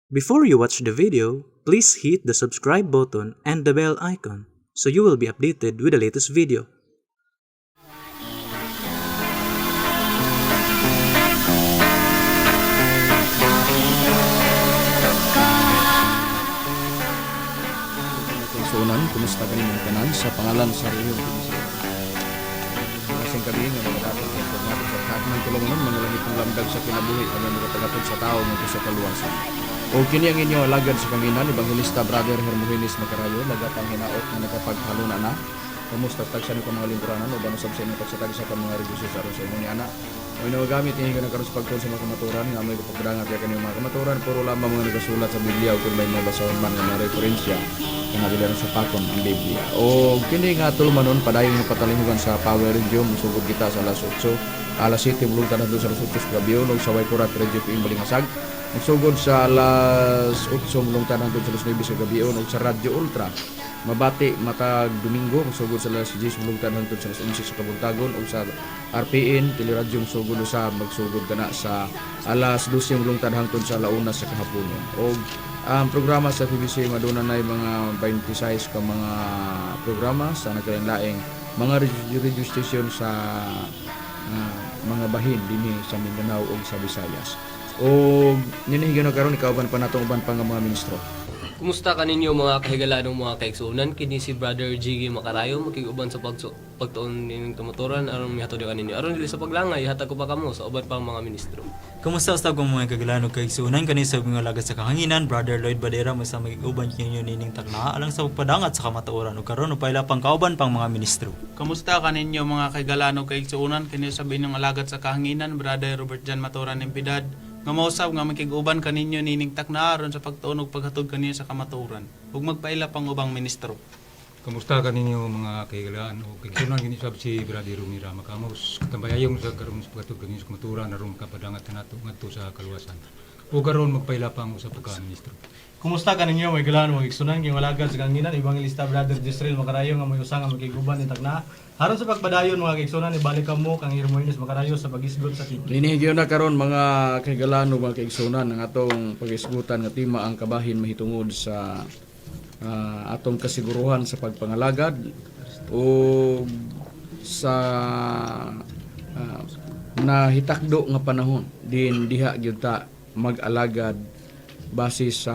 Before you watch the video, please hit the subscribe button and the bell icon so you will be updated with the latest video. Sunan, kumusta ka ninyong tanan sa pangalan sa Rio Kasing kami nga mga dapat ng formato sa lahat ng tulungan mga langit ng lamdag sa kinabuhi ang mga tagatod sa tao ng sa kaluwasan. O kini ang inyo alagad sa kanginan, Evangelista Brother Hermogenes Macarayo, lagatang hinaot na nagkapaghaluna na. Kamusta tagsan ko mga lingkuranan o banusab sa inyo pagsatag sa mga religyoso sa Rosa ni ana. O inagamit ini ka nagkaroon sa pagtuon sa mga kamaturan nga may kapagdangat kaya kaniyong mga kamaturan puro lamang mga nagasulat sa Biblia o kung may mga basahon man nga mga referensya kanabilan sa pakon ang Biblia. O kini nga tulumanon padayon nga patalihugan sa Power Radio musugod kita sa alas 8 alas 7 bulong tanan sa alas 8 sa gabi og sa Waykurat Radio Ping Balingasag. Magsugod sa alas 8 bulong tanan sa alas 9 sa gabi og sa Radio Ultra mabati matag Domingo magsugod sa alas 10 bulong tanan sa alas 11 sa kabuntagon o sa RPN Teleradyong sugod sa magsugod kana sa alas 12 bulong tanan sa alauna sa kahaponon. Og ang programa sa PBC maduna na mga 26 ka mga programa sa nagkalain-laing mga radio station sa mga bahin dinhi sa Mindanao ug sa Visayas. O ninihigaw na karon ikauban pa natong uban pa nga mga ministro. Kumusta ka ninyo mga kahigalanong mga kaigsuunan? Kini si Brother Jiggy Macarayo makiguban sa pagtuon nining tumaturan aron mihatod ka ninyo. Aron dili sa paglangay hatag ko pa kamo sa uban pang mga ministro. Kumusta usab kong mga kagilanog kay sunan kani sa mga lagat sa kahanginan Brother Lloyd Badera masa magiguban kinyo nining takna alang sa pagpadangat sa kamatuoran ug karon upay lapang kauban pang mga ministro. Kamusta ka ninyo mga kahigalanong kaigsuunan kini sa binyong alagat sa kahanginan Brother Robert Jan Maturan Impidad nga mausab nga makiguban kaninyo nining takna aron sa pagtuon ug paghatod kaniya sa kamaturan ug magpaila pang ubang ministro. Kamusta ka ninyo mga kaigalaan o kaigsunan ginisab si Brother Rumira Macamos katambayayong sa karon sa paghatod kaniya sa kamaturan aron kapadangat nato ngadto sa kaluwasan o karon magpaila pang usa ka ministro. Kumusta ka ninyo mga kailangan mga igsunan kay walagad sa kanginan Evangelista Brother Jisrael Macarayo nga may usa nga makiguban ni takna aron sa pagpadayon mga kaigsunan ibalik kamo kang Hermogenes Macarayo sa pagisgot sa kini. Ninihigaw na karon mga kahigalan ug mga kaigsunan ang atong pagisgutan nga tema ang kabahin mahitungod sa atong kasiguruhan sa pagpangalagad o sa nahitakdo nga panahon din diha gyud ta mag-alagad base sa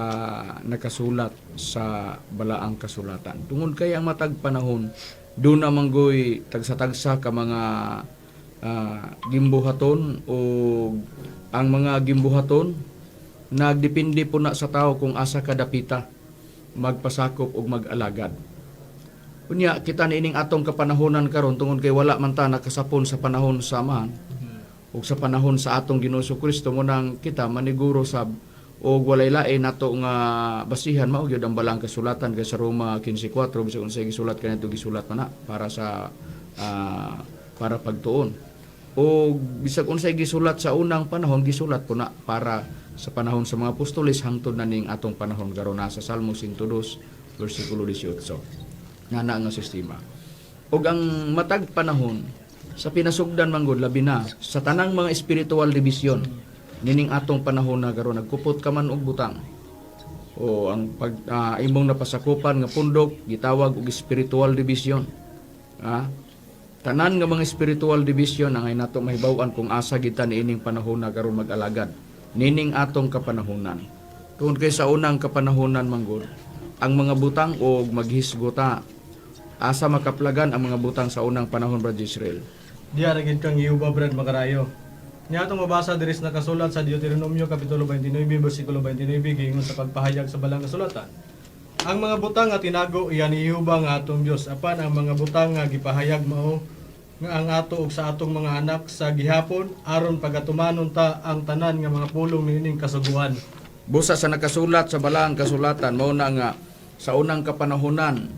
nakasulat sa balaang kasulatan. Tungod kay ang matag panahon doon na manggoy tagsa-tagsa ka mga gimbuhaton o ang mga gimbuhaton nagdepende po na sa tao kung asa kadapita magpasakop og mag-alagad. Unya kita niining atong kapanahonan karon tungod kay wala man ta nakasapon sa panahon sa amahan o sa panahon sa atong Ginoo Kristo mo nang kita maniguro sab o walay lain nato nga basihan mao gyud ang balang kasulatan kay sa Roma 15:4 bisag unsay gisulat kanito gisulat na para sa para pagtuon o bisag unsay gisulat sa unang panahon gisulat po na para sa panahon sa mga apostoles hangtod na ning atong panahon karon sa Salmo 102 bersikulo 18 nga nga sistema ug ang matag panahon sa pinasugdan manggod labi na sa tanang mga spiritual division nining atong panahon na karon nagkupot ka man og butang o ang pag imong napasakupan nga pundok gitawag og spiritual division tanan nga mga spiritual division ang ay nato mahibaw-an kung asa kita niining panahon na karon mag-alagad nining atong kapanahonan tungod kay sa unang kapanahonan manggod ang mga butang og maghisgota asa makaplagan ang mga butang sa unang panahon Brother Israel. Diya ra gid kang Yuba Brad Macarayo. Niya atong mabasa diri sa nakasulat sa Deuteronomio kapitulo 29 bersikulo 29 giingon sa pagpahayag sa balang kasulatan. Ang mga butang nga tinago iyan ni Jehova nga atong Dios apan ang mga butang nga gipahayag mao nga ang ato ug sa atong mga anak sa gihapon aron pagatumanon ta ang tanan nga mga pulong niining kasuguan. Busa sa nakasulat sa balang kasulatan mao na nga sa unang kapanahonan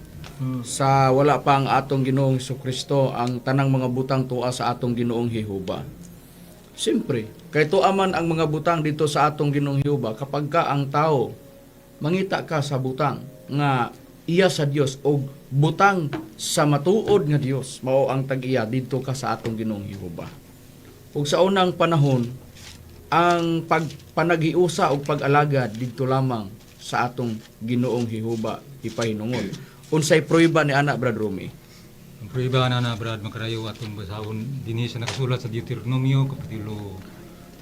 sa wala pa ang atong Ginoong Kristo ang tanang mga butang tuwa sa atong Ginoong Jehova. Siyempre, kay tuaman ang mga butang dito sa atong Ginoong Jehova kapag ka ang tao mangita ka sa butang nga iya sa Dios o butang sa matuod nga Dios mao ang tag-iya dito ka sa atong Ginoong Jehova. Ug sa unang panahon ang pagpanaghiusa o pag-alagad dito lamang sa atong Ginoong Jehova ipahinungod. Unsay prueba ni ana Brad Rumi? Ang prueba na Brad Makarayo atong basahon dinhi sa nakasulat sa Deuteronomio kapitulo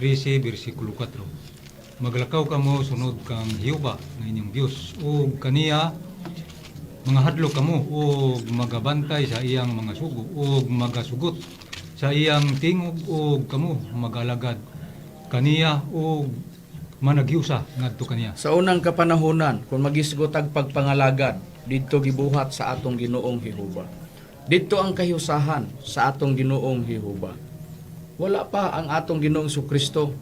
13 bersikulo 4. Maglakaw kamo sunod kang Jehova nga inyong Dios ug kaniya mga hadlok kamo ug magabantay sa iyang mga sugo ug magasugot sa iyang tingog ug kamo magalagad kaniya ug managhiusa ngadto kaniya. Sa unang kapanahonan, kung magisgot ang pagpangalagad, dito gibuhat sa atong Ginoong Jehova. Dito ang kahiusahan sa atong Ginoong Jehova. Wala pa ang atong Ginoong Kristo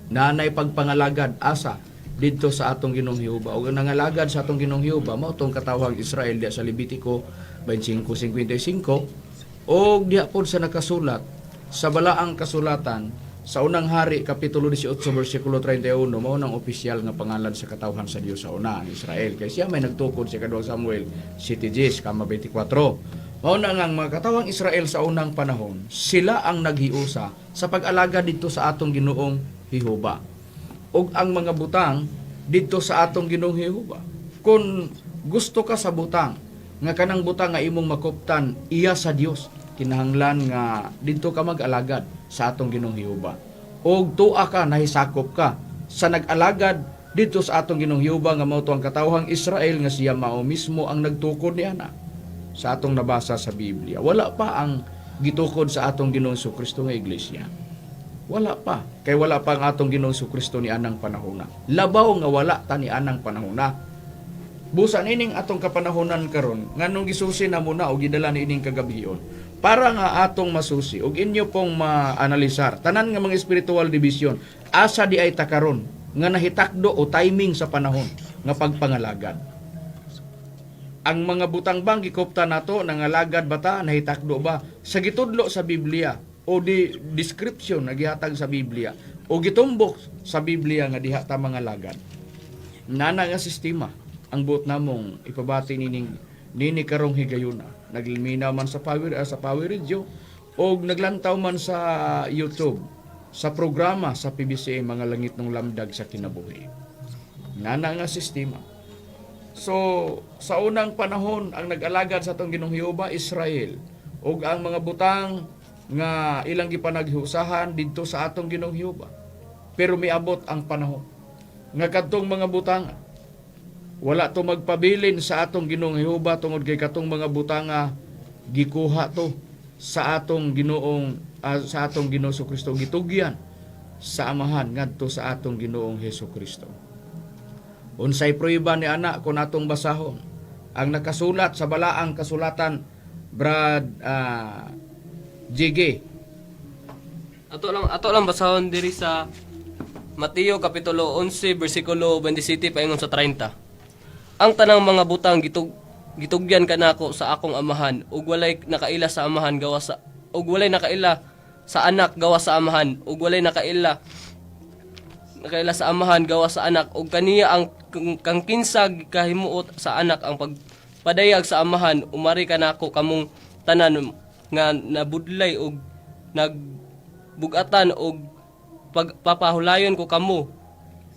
na nay pagpangalagad asa dito sa atong Ginoong Jehova. O nangalagad sa atong Ginoong Jehova, mao tong katawag Israel diya sa Levitico 25:55 o diya pod sa nakasulat sa balaang kasulatan sa unang hari, kapitulo 18, versikulo 31, mao nang opisyal nga pangalan sa katawhan sa Dios sa una, ang Israel. Kaya siya may nagtukod sa 2 Samuel 7:24. Mao na nga ang mga katawang Israel sa unang panahon, sila ang naghiusa sa pag-alaga dito sa atong Ginoong Jehova. O ang mga butang dito sa atong Ginoong Jehova. Kung gusto ka sa butang, nga kanang butang nga imong makuptan, iya sa Dios, kinahanglan nga dito ka mag-alagad sa atong Ginoong Jehova. Og tuwa ka, nahisakop ka sa nag-alagad dito sa atong Ginoong Jehova nga mao to ang katawhang Israel nga siya mao mismo ang nagtukod niana sa atong nabasa sa Biblia. Wala pa ang gitukod sa atong Ginoong Kristo nga iglesia. Wala pa. Kay wala pa ang atong Ginoong Kristo ni anang panahona. Labaw nga wala ta ni anang panahona. Busa nining atong kapanahonan karon nganong gisusi na muna o gidala ni ining kagabion para nga atong masusi ug inyo pong maanalisar tanan nga mga spiritual division asa di ay takaron nga nahitakdo o timing sa panahon nga pagpangalagad. Ang mga butang bang gikopta nato nangalagad bata nahitakdo ba sa gitudlo sa Biblia o di description na gihatag sa Biblia o gitumbok sa Biblia nga diha ta mangalagad. Nana nga sistema ang buot namong ipabati nini karong higayuna. Nagliminaw man sa Power Radio o naglantaw man sa YouTube sa programa sa PBCA mga langit ng lamdag sa kinabuhi. Nana nga sistema. So sa unang panahon ang nag-alagad sa atong Ginoong Jehova Israel ug ang mga butang nga ilang gipanaghiusahan didto sa atong Ginoong Jehova. Pero miabot ang panahon nga kadtong mga butang wala to magpabilin sa atong Ginoong Jehova tungod kay katong mga butanga gikuha to sa atong Ginoong Ginoong Kristo gitugyan sa amahan ngadto sa atong Ginoong Kristo. Unsay prueba ni ana kun atong basahon ang nakasulat sa balaang kasulatan Brad JG. Ato lang basahon diri sa Mateo kapitulo 11 bersikulo 27 paingon sa 30. Ang tanang mga butang gitugyan kanako sa akong amahan ug walay nakaila sa amahan gawa sa ug walay nakaila sa anak gawa sa amahan ug walay nakaila sa amahan gawa sa anak ug kaniya ang kang kinsag kahimuot sa anak ang pagpadayag sa amahan umari kanako kamong tanan nga nabudlay ug nagbugatan ug pagpapahulayon ko kamo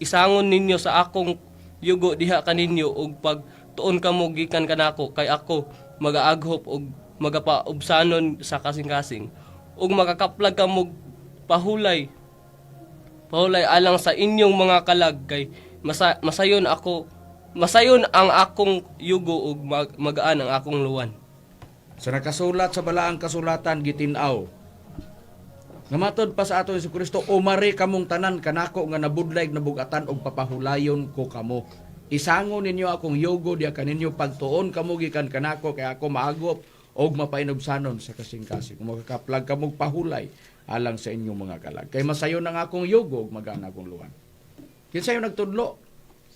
isangon ninyo sa akong yugo diha kaninyo ug pagtuon kamo gikan kanako kay ako magaaghop ug magapaubsanon sa kasing-kasing ug makakaplag kamo pahulay alang sa inyong mga kalag kay masayon ang akong yugo ug magaan ang akong luwan. Sa nakasulat sa balaang kasulatan gitin-aw nga matod pa sa ato Hesus Kristo, umari kamong tanan kanako nga nabudlay nabugatan og papahulayon ko kamo. Isangon ninyo akong yugo diha kaninyo pagtuon kamo gikan kanako kay ako maagop og mapainubsanon sa kasing-kasing. Kung makakaplag kamo pahulay alang sa inyong mga kalag. Kay masayon ang akong yugo ug magaan akong luwan. Kinsa yung nagtudlo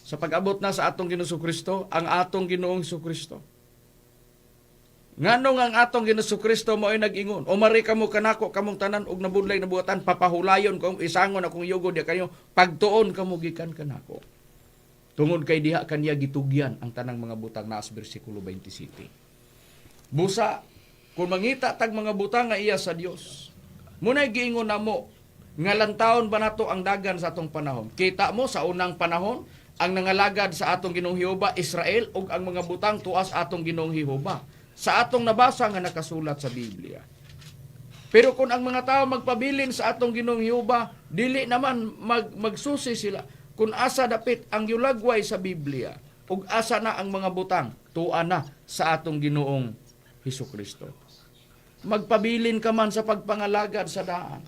sa pag-abot na sa atong Ginoong Kristo, ang atong Ginoong Kristo. Nganong ang atong Ginoong Kristo mo ay nag-ingon, umari kamo kanako kamong tanan og nabudlay na buhatan papahulayon ko isangon akong yugo diha kanyo pagtuon kamo gikan kanako. Tungod kay diha kaniya gitugyan ang tanang mga butang naas bersikulo 27. Busa kung mangita tag mga butang nga iya sa Dios. Munay giingon namo nga lantawon ba nato ang dagan sa atong panahon? Kita mo sa unang panahon, ang nangalagad sa atong Ginoong Jehova Israel ug ang mga butang tuas atong Ginoong Jehova. Sa atong nabasa nga nakasulat sa Biblia. Pero kung ang mga tao magpabilin sa atong Ginoong Jehova, dili naman magsusi sila kung asa dapit ang yulagway sa Biblia ug asa na ang mga butang tuwa na sa atong Ginoong Hesukristo. Magpabilin ka man sa pagpangalagad sa daan.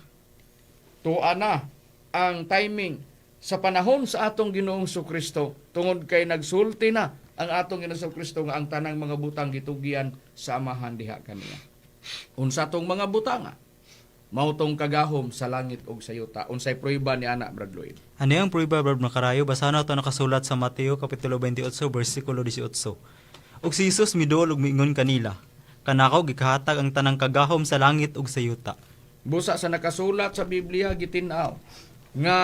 Tuwa na ang timing sa panahon sa atong Ginoong Hesukristo, tungod kay nagsulti na ang atong Ginoong Hesukristo nga ang tanang mga butang gitugyan sa amahan diha kaniya. Unsa tong mga butanga? Mautong kagahom sa langit ug sa yuta. Unsay prueba ni ana, Brad Lloyd? Ano yung prueba, Brad Macarayo? Basahan ito nakasulat sa Mateo Kapitulo 28, versikulo 18. Ug si Jesus midol ug miingon kanila, kanako gikahatag ang tanang kagahom sa langit ug sa yuta. Busa sa nakasulat sa Biblia gitin-aw nga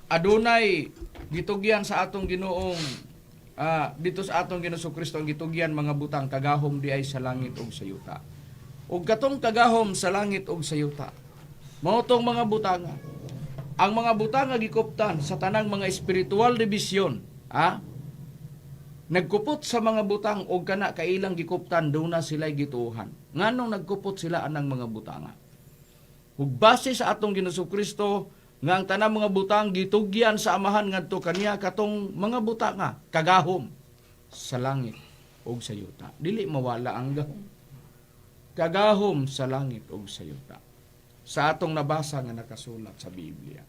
adunay gitugyan sa atong Ginoong dito sa atong Ginoong Hesukristo ang gitugyan mga butang kagahom di ay sa langit ug sa yuta. Ug katong kagahom sa langit ug sa yuta, mao tong mga butanga. Ang mga butanga gikuptan sa tanang mga espiritual division, nagkupot sa mga butang og kana kailang gikuptan duna sila gituohan. Nganong nagkupot sila anang mga butanga? Ug base sa atong Ginoong Hesukristo nga ang tanang mga butang gitugyan sa amahan ngadto kaniya katong mga butanga kagahom sa langit ug sa yuta. Dili mawala ang gahom. Kagahom sa langit ug sa yuta. Sa atong nabasa nga nakasulat sa Biblia.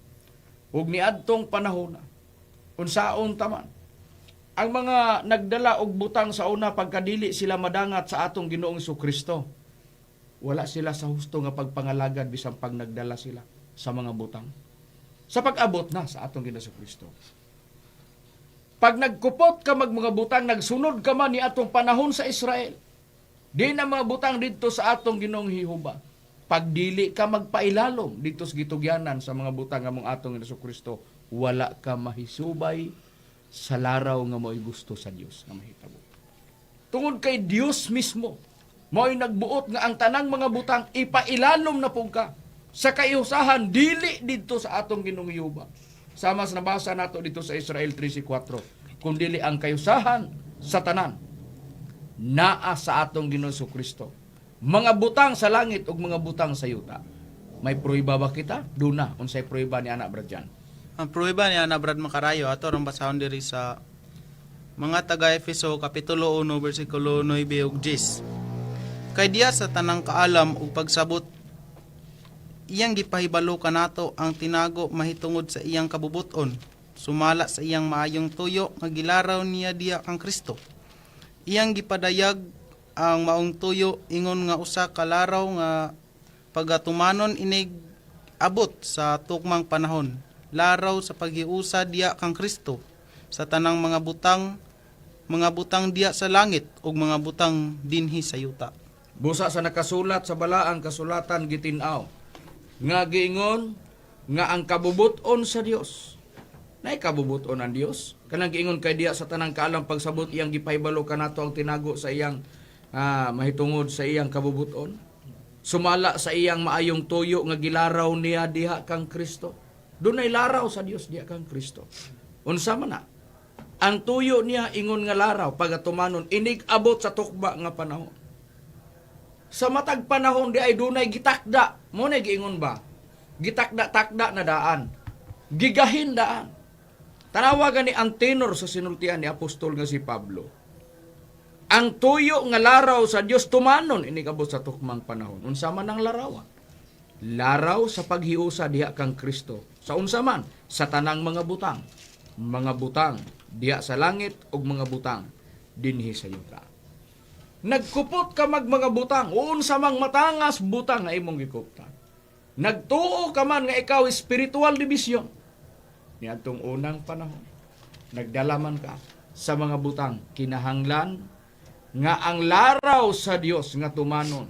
Ug niadtong panahon unsaon taman ang mga nagdala og butang sa una pagkadili sila madangat sa atong Ginoong Hesukristo. Wala sila sa husto nga pagpangalagad bisan pag nagdala sila sa mga butang. Sa pag-abot na sa atong Ginoong Hesukristo. Pag nagkupot ka mga butang, nagsunod ka man ni atong panahon sa Israel. Di na mga butang dito sa atong Ginoong Jehova. Pag dili ka magpailalom dito sa gitugyanan sa mga butang nga mong atong Ginoong Hesukristo, wala ka mahisubay sa laraw nga mo'y gusto sa Dios nga mahitabo. Tungod kay Dios mismo, mo'y nagbuot nga ang tanang mga butang ipailalom na pug ka sa kaiusahan dili dito sa atong Ginoong Jehova. Sama sa nabasa nato dito sa Israel 3:4, kung dili ang kaiusahan sa tanan naa sa atong Ginoong Hesukristo. Mga butang sa langit ug mga butang sa yuta. May prueba ba kita? Duna unsay prueba ni anak Bradjan? Ang prueba niya na Brad Macarayo, ato ron basahon diri sa mga taga-Efeso Kapitulo 1, versikulo 9 ug 10. Kay diya sa tanang kaalam ug pagsabot, iyang gipahibalo kanato ang tinago mahitungod sa iyang kabubuton, sumala sa iyang maayong tuyo nga gilaraw niya diya kang Kristo. Iyang gipadayag ang maong tuyo ingon nga usa ka laraw nga pagatumanon inig abot sa tukmang panahon. Laraw sa paghiusa diya kang Kristo sa tanang mga butang diya sa langit ug mga butang dinhi sa yuta. Busa sa nakasulat sa balaang kasulatan gitin-aw nga giingon nga ang kabubuton sa Dios. Nay kabubuton ang Dios. Kanang giingon kay diya sa tanang kaalam pagsabot iyang gipahibalo kanato ang tinago sa iyang mahitungod sa iyang kabubuton. Sumala sa iyang maayong tuyo nga gilaraw niya diha kang Kristo. Dunay laraw sa Dios diha kang Kristo. Unsa man na? Ang tuyo niya ingon nga laraw pagatumanon inig abot sa tukba nga panahon. Sa matag panahon di ay dunay gitakda. Mo na giingon ba? Gitakda-takda na daan. Gigahin daan. Tanawagan ni ang tenor sa sinultian ni apostol nga si Pablo. Ang tuyo nga laraw sa Dios tumanon inig abot sa tukmang panahon. Unsa man ang larawan? Laraw sa paghiusa diha kang Kristo. Sa unsa man? Sa tanang mga butang. Mga butang diha sa langit ug mga butang dinhi sa yuta. Nagkupot ka mga butang, unsa mang matangas butang nga imong gikuptan. Nagtuo ka man nga ikaw spiritual division. Niadtong unang panahon, nagdala man ka sa mga butang kinahanglan nga ang laraw sa Dios nga tumanon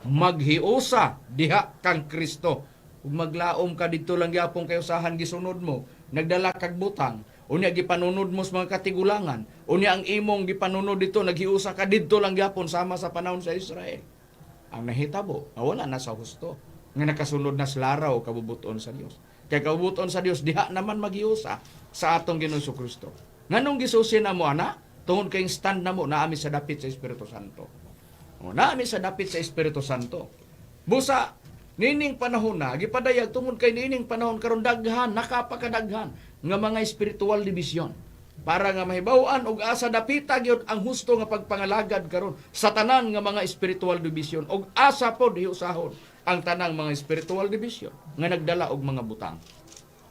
maghiusa diha kang Kristo. Ug maglaom ka didto lang gyapon kay usahan gisunod mo, nagdala kag butang, unya gipanunod mo sa mga katigulangan, unya ang imong gipanunod dito naghiusa ka didto lang gyapon sama sa panahon sa Israel. Ang nahitabo, wala na sa husto. nga nakasulod na sa laraw kabubuton sa Dios. Kay kabubuton sa Dios diha naman magiusa sa atong Ginoong Kristo. Nganong gisusi na mo ana? Tungod kay stand na mo naami sa dapit sa Espiritu Santo. O naami sa dapit sa Espiritu Santo. Busa nining panahon na gipadayag tungod kay nining panahon karon daghan nakapakadaghan nga mga spiritual division para nga mahibaw-an og asa dapita gyud ang husto nga pagpangalagad karon sa tanan nga mga spiritual division og asa pod hiusahon ang tanang mga spiritual division nga nagdala og mga butang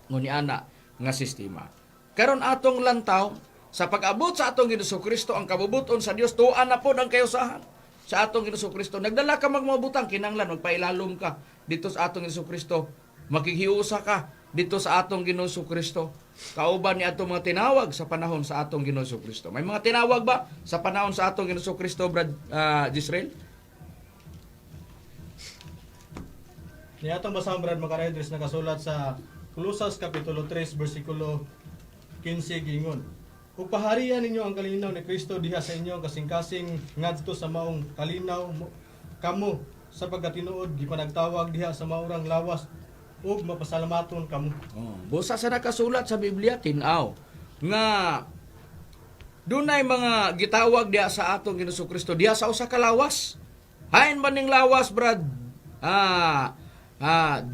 nguni ana nga sistema. Karon atong lantaw sa pag-abot sa atong Ginoong Kristo ang kabubuton sa Dios tuan na pod ang kayusahan sa atong Ginoong Kristo. Nagdala ka magmabutang kinanglan magpailalom ka dito sa atong Ginoong Kristo. Makikhiusa ka dito sa atong Ginoong Kristo. Kauban ni atong mga tinawag sa panahon sa atong Ginoong Kristo. May mga tinawag ba sa panahon sa atong Ginoong Kristo, Brad Gisrael? Ni atong basahon Brad Macarayo diri nakasulat sa Colosas Kapitulo 3 versikulo 15 gingon. Ug paharian ninyo ang kalinaw ni Kristo diha sa inyo kasing-kasing ngadto sa maong kalinaw kamo sa pagkatinuod gipanagtawag diha sa maurang lawas ug mapasalamaton kamo. Busa sa nakasulat sa Biblia tin-aw nga dunay mga gitawag diha sa atong Ginoong Kristo diha sa usa ka lawas. Hain ba ning lawas, Brad?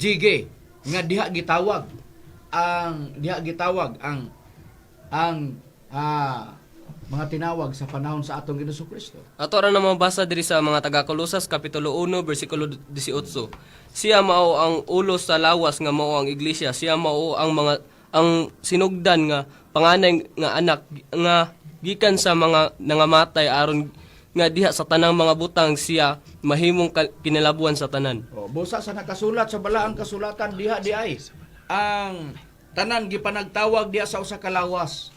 Jige nga diha gitawag ang mga tinawag sa panahon sa atong Ginoong Kristo. Ato ra na mabasa diri sa mga taga-Kolosas kapitulo 1 bersikulo 18. Siya mao ang ulo sa lawas nga mao ang iglesia. Siya mao ang sinugdan nga panganay nga anak nga gikan sa mga nangamatay aron nga diha sa tanang mga butang siya mahimong kinalabuan sa tanan. Busa sa nakasulat sa balaang kasulatan diha di ay ang tanan gipanagtawag diha sa usa ka lawas.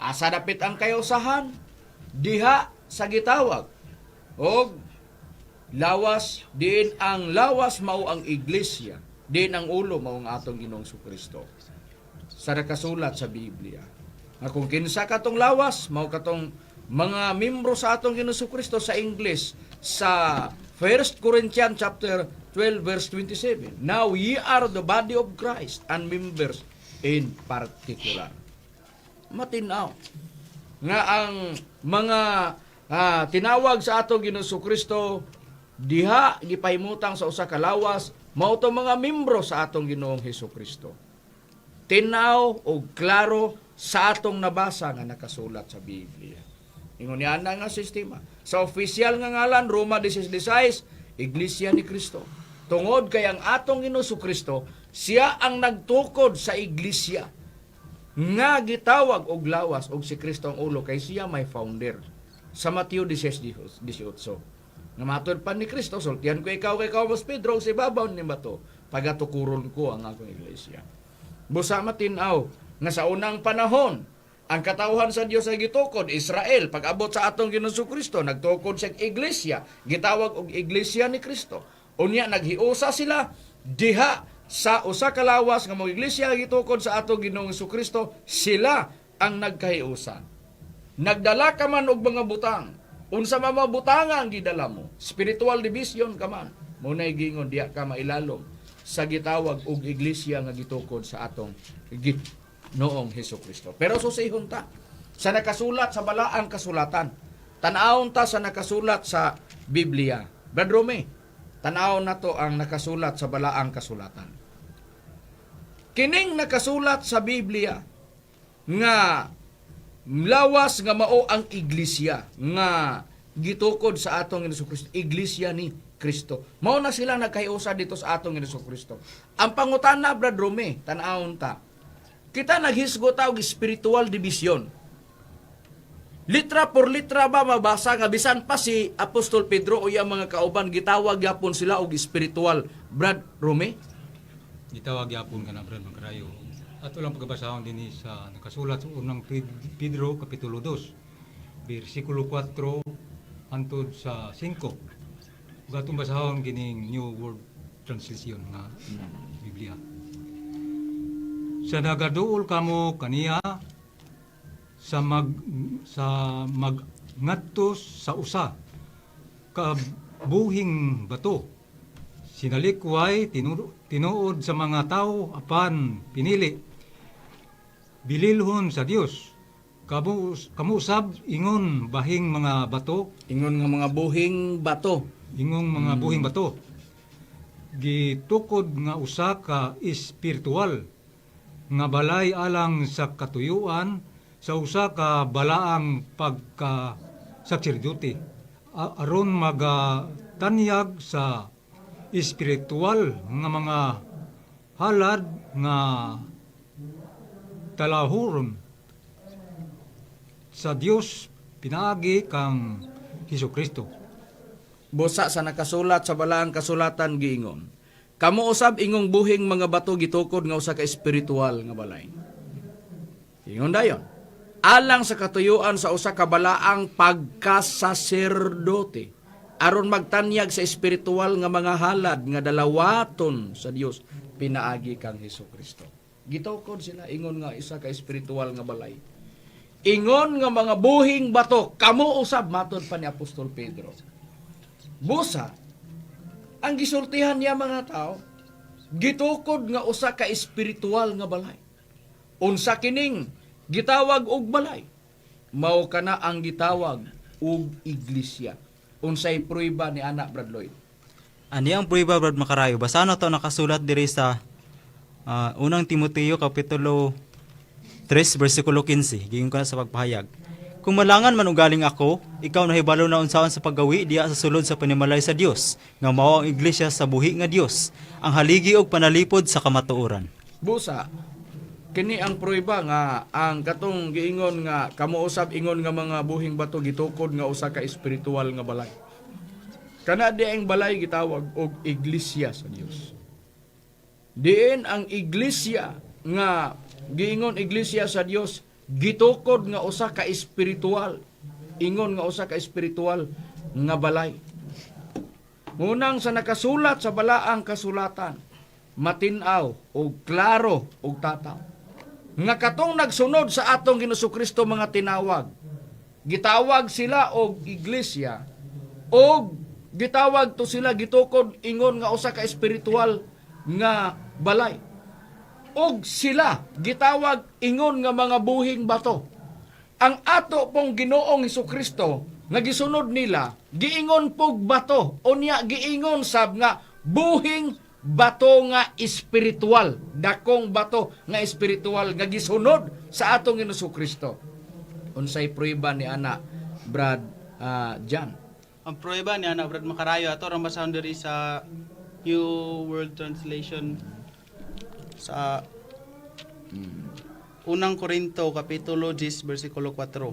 Asa dapit ang kayusahan diha sa gitawag. Og lawas diin ang lawas mao ang iglesia, diin ang ulo mao ang atong Ginoong Kristo. Sa nakasulat sa Biblia. Nga kung kinsa katong lawas mao katong mga membro sa atong Ginoong Kristo sa English sa 1 Corinthians chapter 12 verse 27. Now ye are the body of Christ and members in particular. Matinaw nga ang mga tinawag sa atong Ginoong Kristo diha gipahimutang sa usa ka lawas mao to mga membro sa atong Ginoong Kristo. Tinaw o klaro sa atong nabasa nga nakasulat sa Biblia. Ingon niya nga sistema. Sa opisyal nga ngalan Roma 16:16 Iglesia ni Kristo. Tungod kay ang atong Ginoong Kristo siya ang nagtukod sa iglesia nga gitawag og lawas og si Kristo ang ulo kay siya may founder. Sa Mateo 16:18 nga matud pa ni Kristo sultihan ko ikaw kay Mas Pedro si babaw ni bato pagatukuron ko ang akong iglesia. Busa matinaw nga sa unang panahon ang katawhan sa Dios ay gitukod Israel pag-abot sa atong Ginoong Kristo nagtukod sa iglesia gitawag og iglesia ni Kristo. Unya naghiusa sila diha sa usa ka lawas nga mga iglesia gitukod sa atong Ginoong Kristo, sila ang nagkahiusa. Nagdala ka man og mga butang. Unsa man mga butang ang gidala mo? Spiritual division ka man. Munay gingon diha ka mailalom sa gitawag og iglesia nga gitukod sa atong Ginoong Kristo. Pero susihon ta sa nakasulat sa balaang kasulatan. Tan-awon ta sa nakasulat sa Biblia. Brad Rome, tan-awon nato ang nakasulat sa balaang kasulatan. Kining nakasulat sa Biblia nga lawas nga mao ang iglesia nga gitukod sa atong Ginoong Kristo, iglesia ni Kristo. Mao na sila nagkayusa dito sa atong Ginoong Kristo. Ang pangutana, Brad Rome, tan-awon ta. Kita naghisgot og spiritual division. Litra por litra ba mabasa nga bisan pa si Apostol Pedro o iyang mga kauban gitawag yapon sila og spiritual, Brad Rome? Gitawag yapon ka na Brad Macarayo. Ato lang pagbasahon din sa nakasulat sa unang Pedro kapitulo 2 bersikulo 4 hangtod sa 5. Gatong basahon kining New World Translation nga Biblia. Sa nagaduol kamo kaniya sa magngadto sa usa ka buhing bato Sinalikway tinuod sa mga tao apan pinili. Bililhon sa Dios. Kamusab ingon bahing mga bato, Ingon nga mga buhing bato. ingong mga buhing bato. Gitukod nga usa ka espiritual nga balay alang sa katuyuan sa usa ka balaang pagka sacerdote aron magatanyag sa espiritual nga mga halad nga talahuron sa Dios pinaagi kang Hesukristo. Busa sa nakasulat sa balaang kasulatan giingon. Kamo usab ingong buhing mga bato gitukod nga usa ka espiritual nga balay. Ingon dayon. Alang sa katuyuan sa usa ka balaang pagkasaserdote aron magtanyag sa espiritual nga mga halad nga dalawaton sa Dios pinaagi kang Hesukristo. Gitukod sila ingon nga isa ka espiritual nga balay. Ingon nga mga buhing bato kamo usab matod pa ni Apostol Pedro. Busa ang gisultihan niya mga tao gitukod nga usa ka espiritual nga balay. Unsa kining gitawag og balay? Mao kana ang gitawag og iglesia. Unsay prueba ni anak Brad Lloyd? Ani ang prueba, Brad Makarayo. Basa na to nakasulat diri sa unang Timoteo kapitulo 3 versikulo 15. Giingon ko na sa pagpahayag. Kung malangan man ugaling ako, ikaw nahibalo na unsaon sa paggawi diya sa sulod sa panimalay sa Dios, nga mao ang iglesia sa buhi nga Dios, ang haligi og panalipod sa kamatuoran. Busa, kini ang prueba nga ang katong giingon nga kamo usab ingon nga mga buhing bato gitukod nga usa ka espiritual nga balay. Kana di ang balay gitawag og iglesia sa Dios. Diin ang iglesia nga giingon iglesia sa Dios gitukod nga usa ka espiritual. Ingon nga usa ka espiritual nga balay. Munang sa nakasulat sa balaang kasulatan, matin-aw o klaro o tataw. Nga katong nagsunod sa atong Ginusukristo mga tinawag. Gitawag sila og iglesia o gitawag to sila gitukod ingon nga usa ka espiritual nga balay. Og sila gitawag ingon nga mga buhing bato. Ang ato pong Ginoong Hesukristo nga gisunod nila giingon pog bato unya giingon sab nga buhing bato nga espiritual, dakong bato nga espiritual nga gisunod sa atong Hesukristo. Unsay prueba ni ana Brad John? Ang prueba ni Ana Brad Makarayo ato ra basahon diri sa New World Translation sa unang Korinto kapitulo 10 bersikulo 4.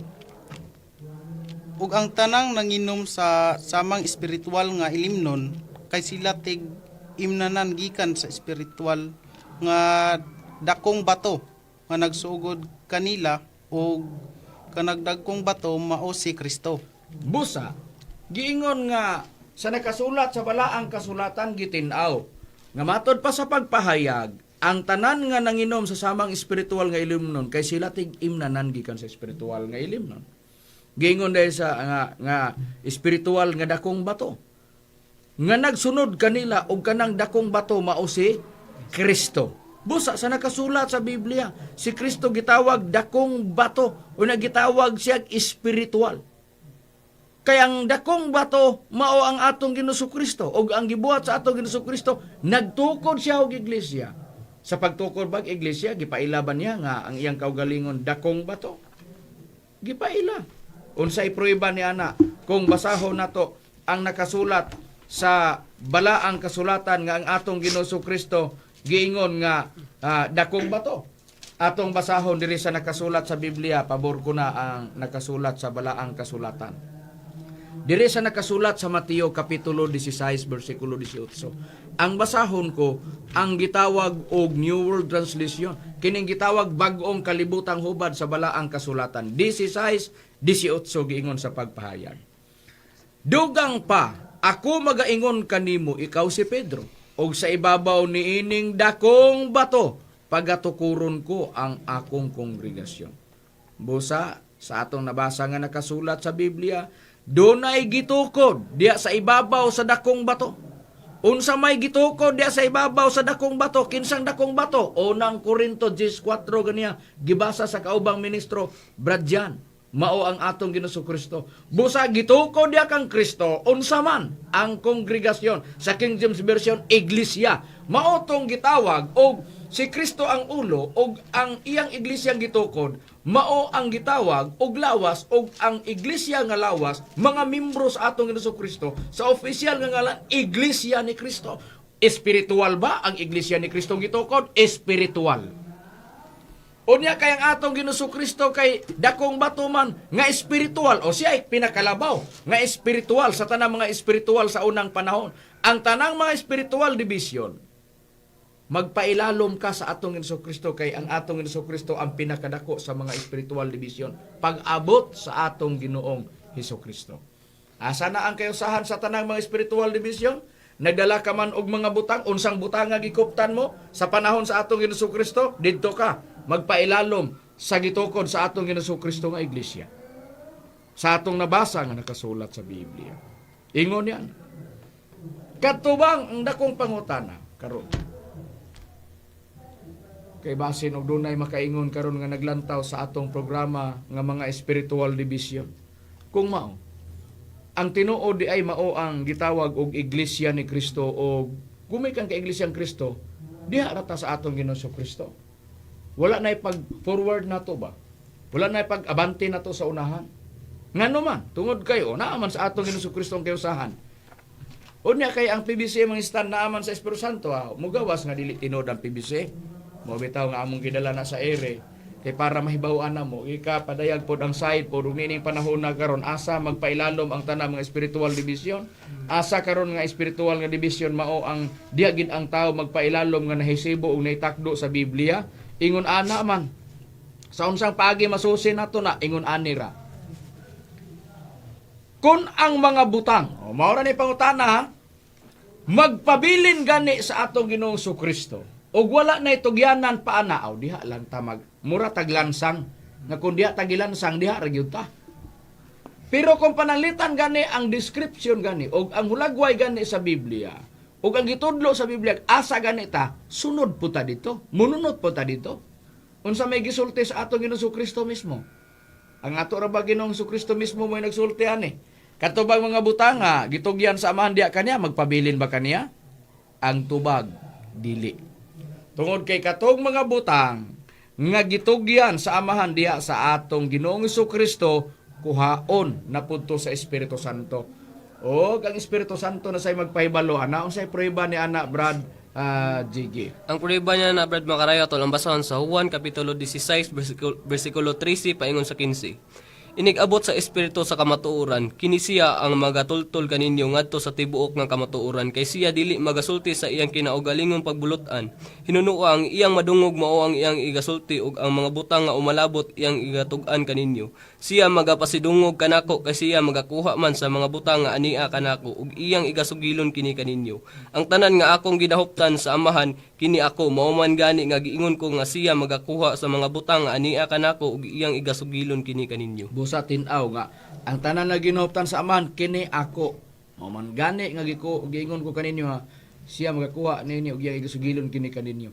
Ug ang tanang nanginom sa samang espiritual nga ilimnon kay sila tig imnanan gikan sa espiritual nga dakong bato nga nagsugod kanila ug kanagdagkong bato mao si Kristo. Busa, giingon nga sa nakasulat sa balaang kasulatan gitin-aw nga matod pa sa pagpahayag ang tanan nga nanginom sa samang espiritual nga ilimnon kay sila tig imnanan gikan sa espiritual nga ilimnon. Giingon dahil sa nga espiritual nga dakong bato nga nagsunod kanila og kanang dakong bato mao si Kristo. Busa sa nakasulat sa Biblia, si Kristo gitawag dakong bato o nagitawag siya espiritual. Kaya ang dakong bato mao ang atong Ginusukristo o ang gibuhat sa atong Ginusukristo nagtukod siya og iglesia. Sa pagtukod bag iglesia gipailaban niya nga ang iyang kaugalingon dakong bato. Gipaila. Unsay prueba ni ana kung basahon nato ang nakasulat sa balaang kasulatan nga ang atong Ginusukristo giingon nga dakong bato. Atong basahon diri sa nakasulat sa Biblia, pabor ko na ang nakasulat sa balaang kasulatan. Diri sa nakasulat sa Mateo kapitulo 16 bersikulo 18. Ang basahon ko ang gitawag og New World Translation. Kining gitawag bag-ong kalibutang hubad sa balaang kasulatan. 16:18 giingon sa pagpahayag. Dugang pa ako magaingon kanimo ikaw si Pedro og sa ibabaw niining dakong bato pagatukuron ko ang akong kongregasyon. Busa sa atong nabasa nga nakasulat sa Biblia, dunay gitukod diya sa ibabaw sa dakong bato. Unsa may gitukod diya sa ibabaw sa dakong bato, kinsang dakong bato? Unang Korinto 14 ganiya, gibasa sa kaubang ministro, Brad Jan, mao ang atong Ginoong Kristo. Busa gitukod diya kang Kristo, unsa man ang kongregasyon sa King James Version, iglesia. Mao tong gitawag og si Kristo ang ulo og ang iyang iglesyang gitukod, mao ang gitawag og lawas og ang iglesia nga lawas, mga membro sa atong Ginoong Kristo sa opisyal nga ngalan, iglesia ni Kristo. Espiritual ba ang iglesia ni Kristo gitukod? Espiritual. Unya kay ang atong Ginoong Kristo kay dakong bato man nga espiritual, o siya ay pinakalabaw nga espiritual sa tanang mga espiritual sa unang panahon. Ang tanang mga espiritual division, magpailalom ka sa atong Ginoong Kristo kay ang atong Ginoong Kristo ang pinakadako sa mga spiritual division pag-abot sa atong Ginoong Hesukristo. Asa na ang kayusahan sa tanang mga spiritual division? Nagdala ka man og mga butang, unsang butang nga gikuptan mo sa panahon sa atong Ginoong Kristo, didto ka magpailalom sa gitukod sa atong Ginoong Kristo nga iglesia. Sa atong nabasa nga nakasulat sa Biblia. Ingon yan. Katubang ang dakong pangutana karon. Kay basin og dunay makaingon karon nga naglantaw sa atong programa nga mga spiritual division. Kung mao, ang tinuod di ay mao ang gitawag og iglesia ni Kristo o gumay kang ka iglesyang Kristo, diha rata sa atong Ginoong Kristo. Wala na pag-forward na to ba? Wala na pag-abante na to sa unahan. Ngano man, tungod kayo, naaman sa atong Ginoong Kristo ang kayusahan. Unya kay ang PBC mga stand naaman sa Espiritu Santo, mugawas nga dili tinod ang PBC. Mo bitaw nga among gidala na sa ere kay para mahibaw-an namo ika padayag pod ang side pod ug nining panahon na karon asa magpailalom ang tanang mga spiritual division, asa karon nga spiritual nga division mao ang diha gid ang tao magpailalom nga nahisibo ug naitakdo sa Biblia. Ingon ana man sa unsang paagi masusin nato na ingon anira kun ang mga butang mao ra ni pangutana, magpabilin gani sa atong Ginoong Kristo og wala na itugyanan pa anaaw, diha lang ta mura taglansang nga kun diha tagilansang diha ra gyud ta. Pero kung pananglitan gani ang description gani og ang hulagway gani sa Biblia ug ang gitudlo sa Biblia asa gani ta, sunod po ta dito, mununot po ta dito. Unsa may gisulti sa atong Ginoong Kristo mismo? Ang ato ra ba Ginoong Kristo mismo may nagsulti ani? Katubang mga butanga gitugyan sa amahan diha kaniya, magpabilin ba kaniya? Ang tubag dili. Tungod kay katong mga butang nga gitugyan sa amahan diha sa atong Ginoong Kristo, kuhaon na pudto sa Espiritu Santo. O ang Espiritu Santo na say magpahibalo ana unsay prueba ni ana Brad Jiggy. Ang prueba niya na Brad Macarayo atol ang basahan sa Juan kapitulo 16 bersikulo 13 paingon sa 15. Inigabot sa espiritu sa kamatuoran, kini siya ang magatultol kaninyo ngadto sa tibuok ng kamatuoran, kay siya dili magasulti sa iyang kinaugalingong pagbulutan. Hinunuo ang iyang madungog mao ang iyang igasulti ug ang mga butang nga umalabot iyang igatug-an kaninyo. Siya magapasidungog kanako kay siya magakuha man sa mga butang nga ania kanako ug iyang igasugilon kini kaninyo. Ang tanan nga akong gidahuptan sa amahan kini ako, mao man gani nga giingon ko nga siya magakuha sa mga butang nga ania kanako ug iyang igasugilon kini kaninyo. Sa tinaw nga ang tanan na ginahuptan sa amahan kini ako, mao man gani nga giingon ko kaninyo ha, siya magakuha ninyo ug iyang igasugilon kini kaninyo.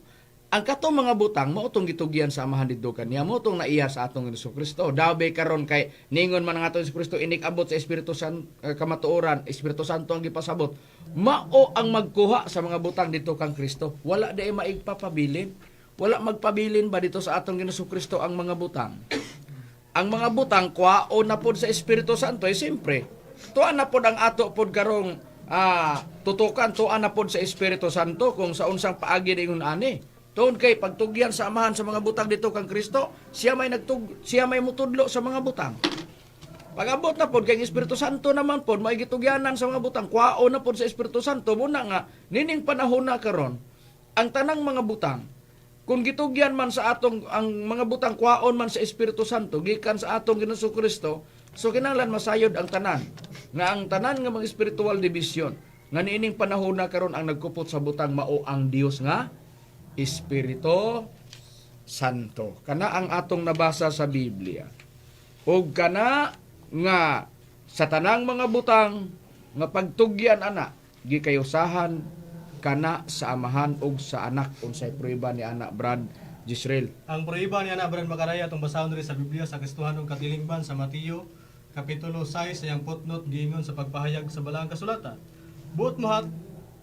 Ang katong mga butang mao tong gitugyan sa amahan didto kaniya, mao tong naiya sa atong Hesus Kristo. Dabe karon kay ningon man ang atong Hesus Kristo inikabot sa Espiritu kamatuoran, Espiritu Santo ang gipasabot. Mao ang magkuha sa mga butang didto kang Kristo. Wala day maigpapabilin. Wala magpabilin ba dito sa atong Hesus Kristo ang mga butang? Ang mga butang kuhaon na pod sa Espiritu Santo ay siyempre tuan na pod ang ato pod karong tutukan, tuan na pod sa Espiritu Santo kung sa unsang paagi ingon ani. Tuon kay pagtugyan sa amahan sa mga butang dito kang Kristo, siya may mutudlo sa mga butang. Pag-abot na pod kay Espiritu Santo naman pod may gitugyanan sa mga butang, kuhaon na pod sa Espiritu Santo muna nga nining panahon na karon ang tanang mga butang kung gitugyan man sa atong ang mga butang kuhaon man sa Espiritu Santo gikan sa atong Ginoong Kristo, so kinahanglan masayod ang tanan nga ang tanan nga mga spiritual division nga niining panahon na karon ang nagkupot sa butang mao ang Dios nga Espiritu Santo. Kana ang atong nabasa sa Biblia. Ug kana nga sa tanang mga butang nga pagtugyan ana gikayusahan kana sa amahan ug sa anak unsay prueba ni anak Brad Jisrael. Ang proiba ni Ana Brad Makaraya atong basahon diri sa Biblia sa Kristohan ug katilingban sa Mateo kapitulo 6 sayang putnot giingon sa pagpahayag sa balaang kasulatan. Buot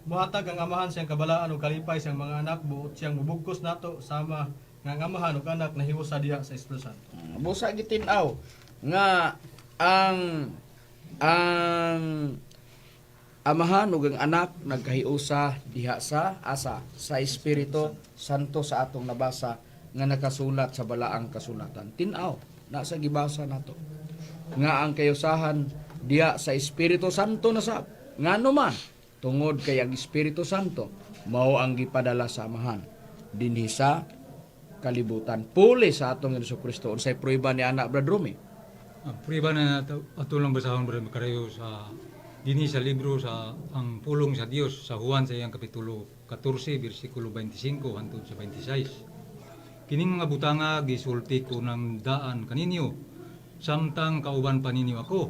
muhatag ang amahan siyang kabalaan ug kalipay siyang mga anak buot siyang mubugkos nato sama nga ang amahan ug anak nahiusa diha sa Espiritu Santo. Busa gitinaw nga ang amahan ug ang anak nagkahiusa diha sa asa sa Espiritu Santo sa atong nabasa nga nakasulat sa balaang kasulatan. Tinaw na sa gibasa nato nga ang kayusahan diha sa Espiritu Santo na sa ngano man tungod kay ang Espiritu Santo mao ang gipadala sa amahan dinhi sa kalibutan puli sa atong Jesucristo unsay prueba ni anak Brad Romy. Ang prueba na ato lang basahon Brad Makarayo sa dinhi sa libro sa ang pulong sa Dios sa Juan sa iyang kapitulo 14 bersikulo 25 hangtod sa 26. Kining mga butanga gisulti ko ng daan kaninyo samtang kauban pa ninyo ako.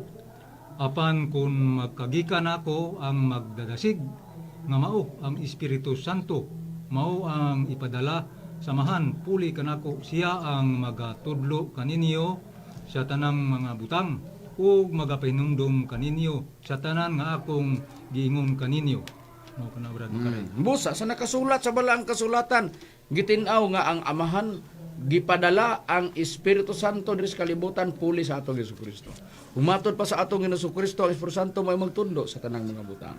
Apan kung magkagikan ako ang magdadasig nga mao ang Espiritu Santo mao ang ipadala samahan puli kanako siya ang magatudlo kaninyo sa tanang mga butang ug magapahinumdum kaninyo sa tanan nga akong giingon kaninyo. Mao kana Brad Makarayo. Busa sa nakasulat sa balaang kasulatan gitinaw nga ang amahan gipadala ang Espiritu Santo diri sa kalibutan puli sa atong Jesucristo. Humatod pa sa atong Jesucristo ang Espiritu Santo may magtundo sa tanang mga butang.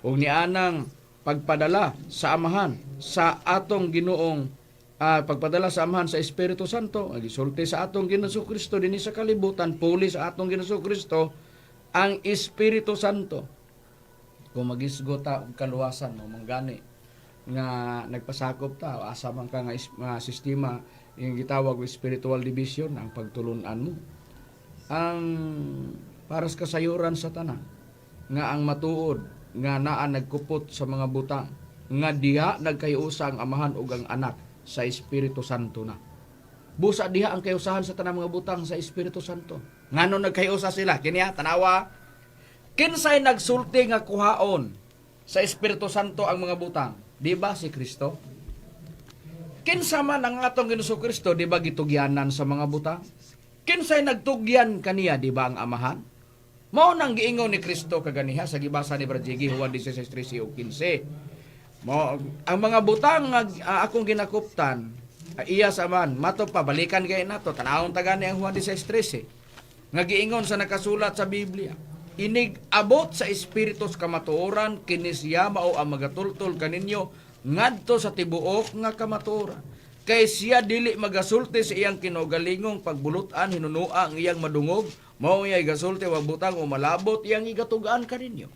Ug nianang pagpadala sa amahan sa atong Ginoong pagpadala sa amahan sa Espiritu Santo ang gisulti sa atong Ginoong Kristo dinhi sa kalibutan puli sa atong Ginoong Kristo ang Espiritu Santo. Kung magisgot ta og kaluwasan mo manggani nga nagpasakop ta asa man ka nga sistema yung gitawag spiritual division ang pagtulunan mo ang para sa kasayuran sa tanan nga ang matuod nga naa nagkupot sa mga butang nga diha nagkayusa ang amahan ug ang anak sa Espiritu Santo na. Busa diha ang kayusahan sa tanang mga butang sa Espiritu Santo. Ngano nagkayusa sila? Kiniya tanawa. Kinsay nagsulti nga kuhaon sa Espiritu Santo ang mga butang? Di ba si Kristo? Kinsa man ang atong Ginoong Kristo, di ba gitugyanan sa mga butang? Kinsay nagtugyan kaniya, di ba ang amahan? Mao nang giingon ni Kristo kaganiha sa gibasa ni Brajigi Juan 16:13 o 15. Mo ang mga butang nga akong ginakuptan iya sa man mato pabalikan kay nato tanawon tagani ang Juan 16:13 nga giingon sa nakasulat sa Biblia. Inig abot sa espiritu sa kamatuoran kini siya mao ang magatultol kaninyo ngadto sa tibuok nga kamatuoran. Kay siya dili magasulti sa iyang kinugalingong pagbulutan hinunua ang iyang madungog mao iyang igasulti wag butang o malabot iyang igatugaan kaninyo.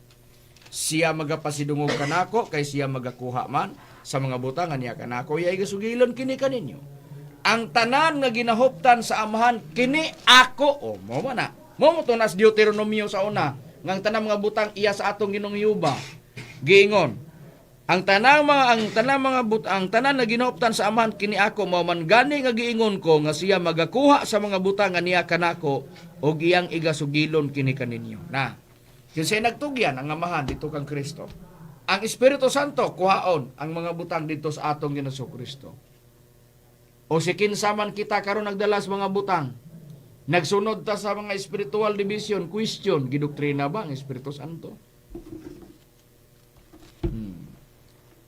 Siya magapasidungog kanako kay siya magakuha man sa mga butang niya kanako iyang igasugilon kini kaninyo. Ang tanan nga ginahuptan sa amahan kini ako o mo man na. Mo to nas Deuteronomio sa una ngang tanang mga butang iya sa atong Ginong yuba. Giingon ang tanan na ginahuptan sa amahan kini ako mao man gani nga giingon ko nga siya magakuha sa mga butang niya kanako og iyang igasugilon kini kaninyo. Na kinsay nagtugyan ang amahan dito kang Kristo. Ang Espiritu Santo kuhaon ang mga butang dito sa atong Ginoong Kristo. O si kinsa man kita karon nagdala sa mga butang, nagsunod ta sa mga spiritual division, question, gidoktrina ba ang Espiritu Santo?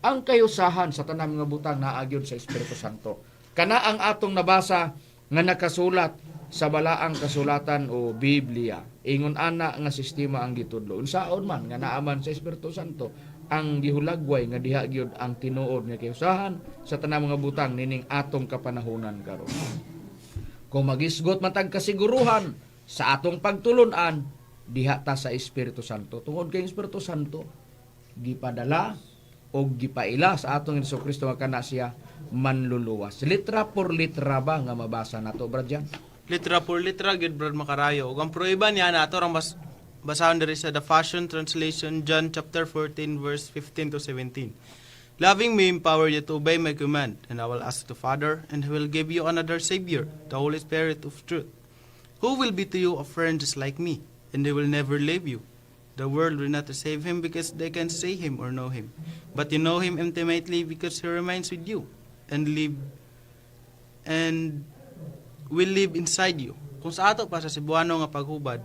Ang kayusahan sa tanang mga butang naagyon sa Espiritu Santo. Kana ang atong nabasa nga nakasulat sa balaang kasulatan o Biblia. Ingon ana nga sistema ang gitudlo. Unsaon man nga naaman sa Espiritu Santo ang gihulagway nga diha gyud ang tinuod nga kayusahan sa tanang mga butang nining atong kapanahunan karon. Kung magisgot matag kasiguruhan sa atong pagtulunan diha ta sa Espiritu Santo. Tungod kay Espiritu Santo gipadala o gipaila sa atong Jesucristo nga kana siya manluluwas. Litra por litra ba nga mabasa nato Bradjan? Litra por litra gid Brad Makarayo. Ug ang prueba niya nato rang basahon diri sa The Passion Translation, John chapter 14 verse 15 to 17. Loving me empower you to obey my command, and I will ask the Father, and he will give you another Savior, the Holy Spirit of truth, who will be to you a friend just like me, and he will never leave you The world will not receive him because they can see him or know him. But you know him intimately because he remains with you and will live inside you. Kung sa ato pa sa Cebuano nga paghubad,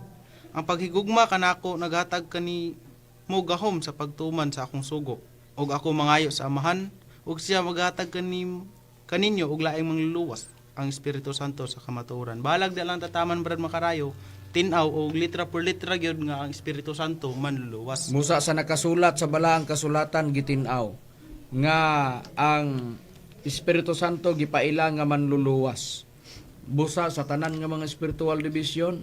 ang paghigugma kanako naghatag kani mo gahom sa pagtuman sa akong sugo, og ako mangayo sa amahan, ug siya maghatag kaninyo og laing mangluluwas ang Espiritu Santo sa kamatuoran. Balag di lang tataman Brad Makarayo, tinaw og litra por litra gyud nga ang Espiritu Santo manluluwas. Musa sa nakasulat sa balaang kasulatan gitinaw nga ang Espiritu Santo gipaila nga manluluwas. Busa sa tanan nga mga spiritual division,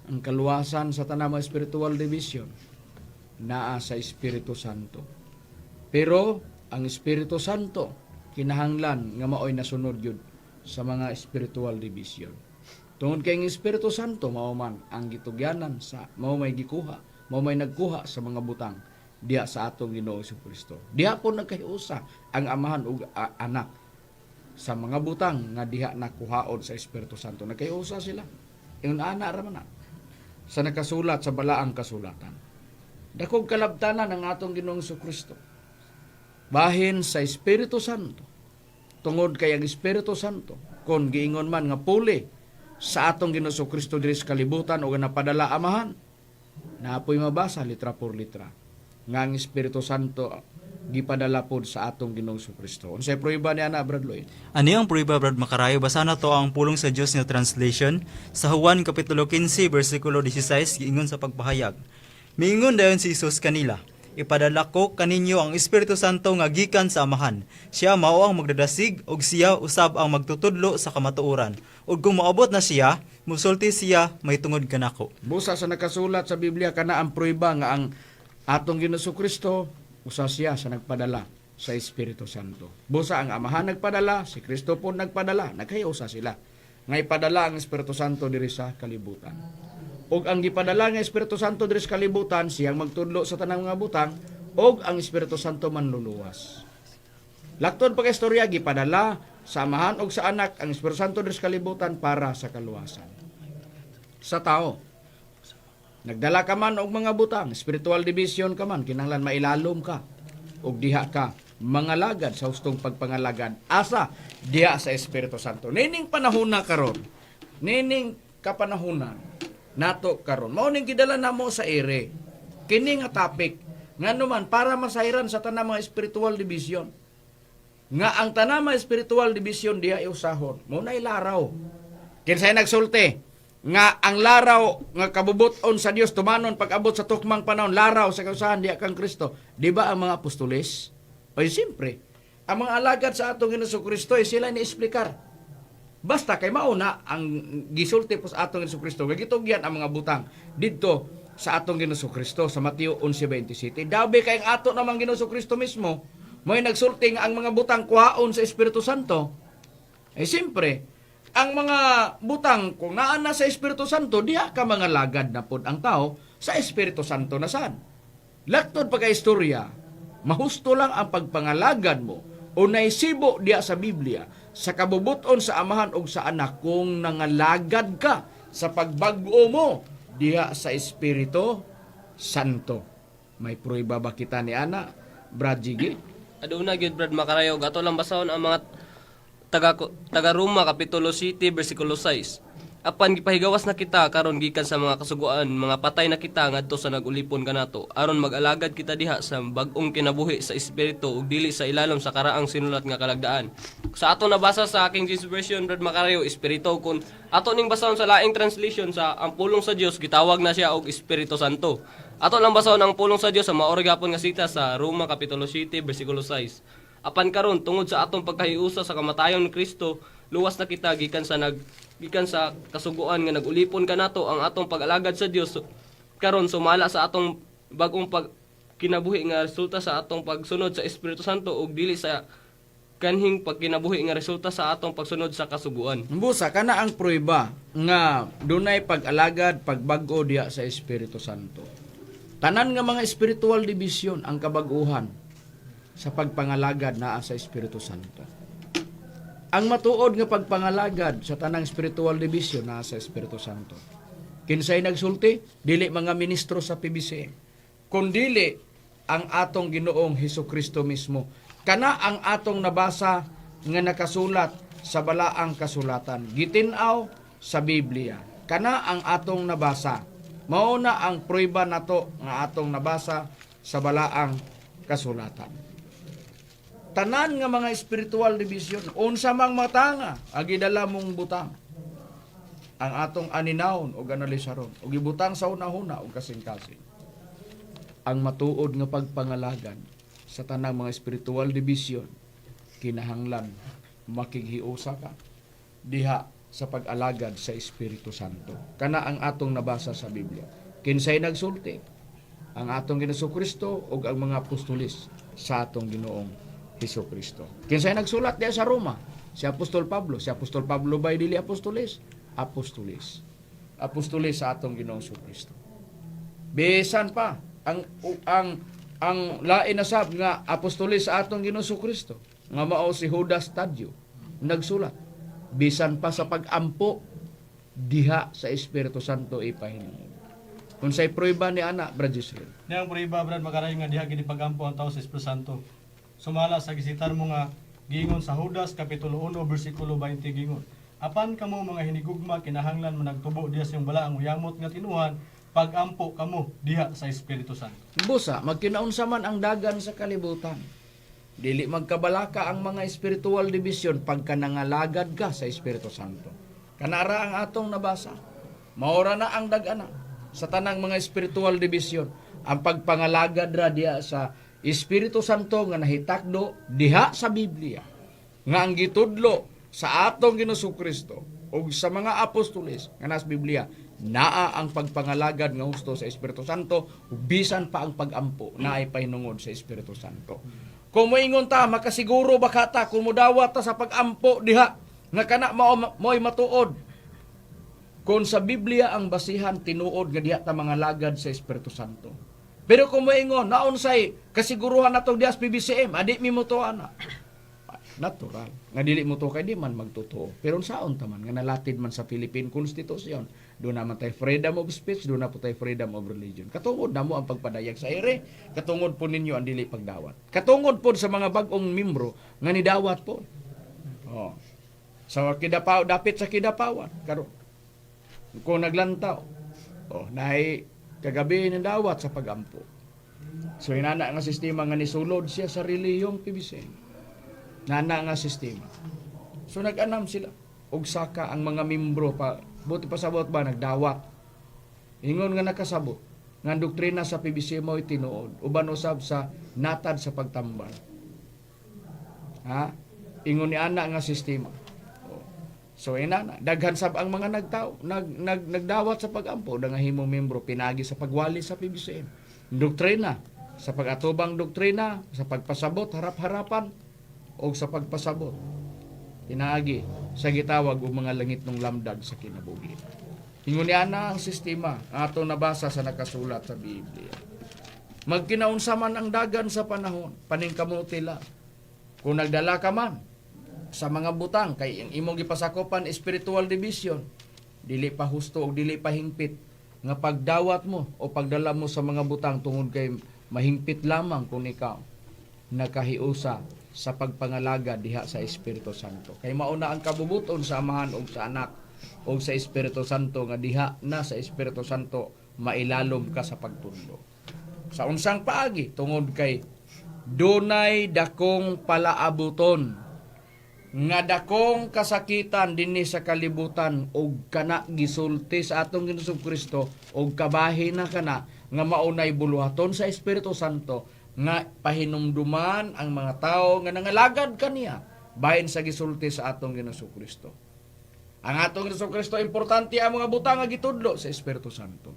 ang kaluwasan sa tanan mga spiritual division naa sa Espiritu Santo. Pero ang Espiritu Santo kinahanglan nga maoy nasunod yun sa mga spiritual division. Tungod kay ang Espiritu Santo mao man ang gitugyanan sa mao may gikuha, mao may nagkuha sa mga butang diha sa atong Ginoo Jesucristo. Diha po nagkahiusa ang amahan ug anak sa mga butang nga diha nakuhaon sa Espiritu Santo. Nagkahiusa sila. Ingon ana ra man na. Sa nakasulat sa balaang kasulatan. Dakog kalabtanan ang atong Ginoong Jesucristo. Bahin sa Espiritu Santo. Tungod kay ang Espiritu Santo kon giingon man nga puli sa atong Ginoong Jesucristo diri sa kalibutan o napadala amahan. Naapoy mabasa litra por litra nga ang Espiritu Santo gipadala pod sa atong Ginoong Jesucristo. Unsay prueba niya na Brad Lloyd? Ani ang prueba Brad Makarayo? Basa na to ang pulong sa Dios nga translation sa Juan kapitulo 15 bersikulo 16 giingon sa pagpahayag. Miingon dayon si Jesus kanila, ipadala ko kaninyo ang Espiritu Santo nga gikan sa amahan. Siya mao ang magdadasig ug siya usab ang magtutudlo sa kamatuoran. Ug kung maabot na siya, musulti siya may tungod kanako. Busa sa nakasulat sa Biblia kana ang prueba nga ang atong Ginoong Jesucristo usa siya sa nagpadala sa Espiritu Santo. Busa ang amahan nagpadala, si Kristo po nagpadala, nagkayusa sila. Nga ipadala ang Espiritu Santo diri sa kalibutan. Og ang gipadala nga Espiritu Santo diri sa kalibutan, siyang magtudlo sa tanang mga butang, og ang Espiritu Santo manluluwas. Lakton pa kay istorya gipadala sa amahan og sa anak ang Espiritu Santo diri sa kalibutan para sa kaluwasan. Sa tao, nagdala ka man og mga butang, spiritual division ka man, kinahanglan mailalom ka og diha ka mangalagad sa hustong pagpangalagad asa diha sa Espiritu Santo. Nining panahon na karon, nining kapanahunan nato karon, mao ning gidala namo sa ere kini nga topic nganuman para masayran sa tanang mga spiritual division nga ang tanang mga spiritual division diha iusahon mo na ilaraw kinsay nagsulti nga ang laraw nga kabubuton sa Dios tumanon pag-abot sa tukmang panahon laraw sa kausahan diha kang Kristo, di ba ang mga apostoles? Ay siyempre ang mga alagad sa atong Ginoong Jesucristo ay sila ni explicar. Basta kay mauna ang gisulti po sa atong Ginoong Kristo, gitugyan ang mga butang didto sa atong Ginoong Kristo sa Mateo 11:27. Dabi kay ang ato namang Ginoong Kristo mismo, mo'y nagsulti nga ang mga butang kuhaon sa Espiritu Santo. Eh siyempre, ang mga butang kung naa na sa Espiritu Santo, diha ka mga lagad na pod ang tao sa Espiritu Santo na saan. Laktod pagka-istorya, mahusto lang ang pagpangalagad mo o naisibo diha sa Biblia sa kabubuton sa amahan o sa anak kung nangalagad ka sa pagbago mo diha sa Espiritu Santo. May prueba ba kita ni Ana, Brad Jiggy? Aduna gyud Brad Makarayo, gato lang basahon ang mga taga Roma kapitulo 7 bersikulo 6. Apan gipahigawas na kita karon gikan sa mga kasuguan, mga patay na kita ngadto sa nagulipon kanato aron mag-alagad kita diha sa bag-ong kinabuhi sa espiritu ug dili sa ilalom sa karaang sinulat nga kalagdaan. Sa ato nabasa sa King James Version Brad Makarayo, espiritu kun ato ning basahon sa laing translation sa ang pulong sa Dios gitawag na siya og Espiritu Santo. Ato lang basahon ang pulong sa Dios sa maori gapon nga sita sa Roma kapitulo 7 bersikulo 6. Apan karon tungod sa atong pagkahiusa sa kamatayon ni Kristo, luwas na kita gikan sa kasuguan nga nagulipon kanato ang atong pag-alagad sa Dios karon sumala sa atong bag-ong kinabuhi nga resulta sa atong pagsunod sa Espiritu Santo ug dili sa kanhing pagkinabuhi nga resulta sa atong pagsunod sa kasuguan. Busa kana ang prueba nga dunay pag-alagad pagbag-o diha sa Espiritu Santo. Tanan nga mga spiritual division ang kabag-uhan sa pagpangalagad naa sa Espiritu Santo. Ang matuod nga pagpangalagad sa tanang spiritual division naa sa Espiritu Santo. Kinsay nagsulti? Dili mga ministro sa PBC. kundili ang atong Ginoong Hesukristo mismo. Kana ang atong nabasa nga nakasulat sa balaang kasulatan. Gitinaw sa Biblia. Kana ang atong nabasa. Mao na ang prueba nato nga atong nabasa sa balaang kasulatan. Tanan nga mga spiritual division, unsa mang matanga, agidala mong butang. Ang atong aninawon o analisaron, o gibutang sa una-una o kasing-kasing. Ang matuod nga pagpangalagad sa tanang mga spiritual division, kinahanglan makighiusa ka diha sa pag-alagad sa Espiritu Santo. Kana ang atong nabasa sa Biblia. Kinsay nagsulti? Ang atong Jesucristo o ang mga apostolis sa atong Ginoong Jesucristo. Kinsay nagsulat diha sa Roma? Si Apostol Pablo. Si Apostol Pablo ba'y dili apostolis? Apostolis. Apostolis sa atong Ginoong Jesucristo. Bisan pa ang lain na sab nga apostolis sa atong Ginoong Jesucristo nga mao si Judas Tadeo nagsulat bisan pa sa pag-ampo diha sa Espiritu Santo ipahinuon. Kung sa'y prueba ni ana, Brad Israel. Niyang prueba, Brad, makarayo nga diha gini pagampo ang tao sa Espiritu Santo. Sumala sa gisitar mo nga gingon sa Judas kapitulo 1 bersikulo 20 gingon. Apan kamo mga hinigugma kinahanglan managtubo diha sa iyong balaang uyamot nga tinuhan pagampo kamo diha sa Espiritu Santo. Busa, magkinaunsa man ang dagan sa kalibutan. Dili magkabalaka ang mga spiritual division pagka nangalagad ka sa Espiritu Santo. Kanara ang atong nabasa. Maura na ang dagana sa tanang mga spiritual division. Ang pagpangalagad ra diha sa Espiritu Santo nga nahitakdo diha sa Biblia. Nga ang gitudlo sa atong Ginoong Kristo o sa mga apostoles nga nas Biblia, naa ang pagpangalagad nga husto sa Espiritu Santo, bisan pa ang pagampo na ay pahinungod sa Espiritu Santo. Kung moingon ta, makasiguro ba kata kung mudawat ta sa pagampo diha nga kana mo'y matuod. Kung sa Biblia ang basihan tinuod nga diha ta mga lagad sa Espiritu Santo. Pero kung moingon, naon say kasiguruhan nato diha sa PBCM, adi mi mo to ana. Natural. Nga dili mo to kay di man magtotoo. Pero saon taman nga nalatid man sa Philippine Constitution, doon naman tayo freedom of speech, doon na po tayo freedom of religion. Katungod na mo ang pagpadayag sa ere, katungod po ninyo ang dili pagdawat. Katungod po sa mga bagong membro nga nidawat po. Oh. Sa kidapaw, dapit sa kidapawat. Karon. Kung naglantaw, naay kagabi ng dawat sa pagampo. So inana nga sistema nga nisulod siya sa reliyong PBC. Nana nga sistema. So nag-anam sila. Og saka ang mga membro pa, buti pasabot ba nagdawat. Ingon nga nakasabot. Nga doktrina sa PBC mo tinuod. Uban usab sa natad sa pagtambal. Ha? Ingon ni ana nga sistema. So inana, daghan sab ang mga nagdawat sa pagampo nga himong membro pinagi sa pagwali sa PBC. Doktrina, sa pagatubang doktrina, sa pagpasabot harap-harapan o sa pagpasabot pinaagi sa gitawag o mga langit ng lamdag sa kinabuhi. Ingon ana ang sistema ato nabasa sa nakasulat sa Biblia. Magkinaunsa man ang dagan sa panahon, paningkamuti lang. Kung nagdala ka man sa mga butang kay imong gipasakopan spiritual division, dili pa husto o dili pa hingpit nga pagdawat mo o pagdala mo sa mga butang tungod kay mahingpit lamang kung ikaw nakahiusa sa pagpangalaga diha sa Espiritu Santo. Kay mauna ang kabubuton sa Amahan o sa Anak o sa Espiritu Santo nga diha na sa Espiritu Santo mailalom ka sa pagtundo. Sa unsang paagi tungod kay dunay dakong palaabuton nga dakong kasakitan dinhi sa kalibutan og kana gisulti sa atong Ginoong Kristo og kabahin na kana nga maunay buluhaton sa Espiritu Santo nga pahinumduman ang mga tao nga nangalagad kaniya bahin sa gisulti sa atong Ginoong Kristo. Ang atong Ginoong Kristo importante ang mga butang nga gitudlo sa Espiritu Santo.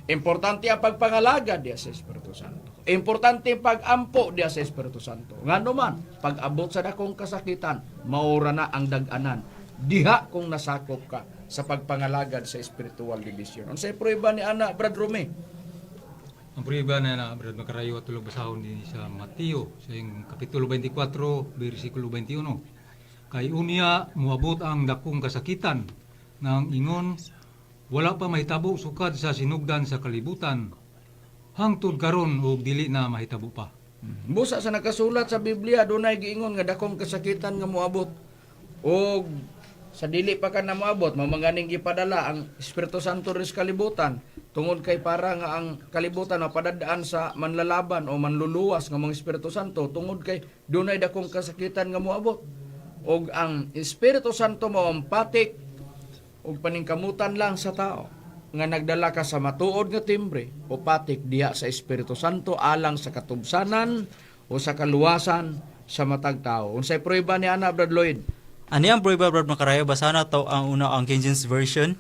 Importante ang pagpangalagad diya sa Espiritu Santo. Importante ang pag-ampo diya sa Espiritu Santo. Ngano man pag-abot sa dakong kasakitan, maura na ang dag-anan diha kung nasakop ka sa pagpangalagad sa spiritual division. Unsay prueba ni ana Brad Rome? Ang prueba na Brad Makarayo at tulog basahon din sa Mateo sa yung kapitulo 24 bersikulo 21. Kay unya muabot ang dakong kasakitan nang ingon wala pa mahitabo sukad sa sinugdan sa kalibutan hangtod karon ug dili na mahitabo pa. Busa sa nakasulat sa Biblia, dunay giingon nga dakong kasakitan nga moabot. O sa dili pa ka na moabot, mamanganing ipadala ang Espiritu Santo rin sa kalibutan. Tungod kay para nga ang kalibutan mapadadaan sa manlalaban o manluluwas nga mga Espiritu Santo. Tungod kay dunay dakong kasakitan nga moabot. O ang Espiritu Santo mao ang patik o paningkamutan lang sa tao nga nagdala ka sa matuod nga timbre o patik diha sa Espiritu Santo alang sa katubsanan o sa kaluwasan sa matag tao. Unsay prueba ni ana, Brad Lloyd? Ani ang prueba, Brad Makarayo? Basa na to ang una ang King James Version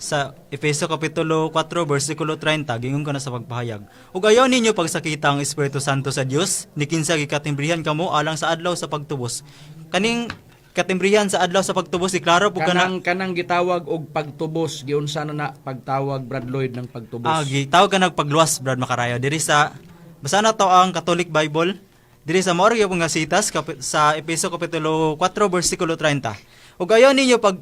sa Efeso Kapitulo 4, versikulo 30, gingon ko na sa pagpahayag. Ug ayaw ninyo pagsakita ang Espiritu Santo sa Dios, ni kinsa gikatimbrihan kamo alang sa adlaw sa pagtubos. Kaning katimbrihan sa adlaw sa pagtubos, iklaro po Kanang gitawag og pagtubos, giunsa na pagtawag, Brad Lloyd, ng pagtubos. gitawag ka nagpagluwas, Brad Makarayo. Diri sa, basa na to ang Catholic Bible, diri sa Maoryo nga sitas, sa Efeso Kapitulo 4, versikulo 30. Ug ayaw ninyo pag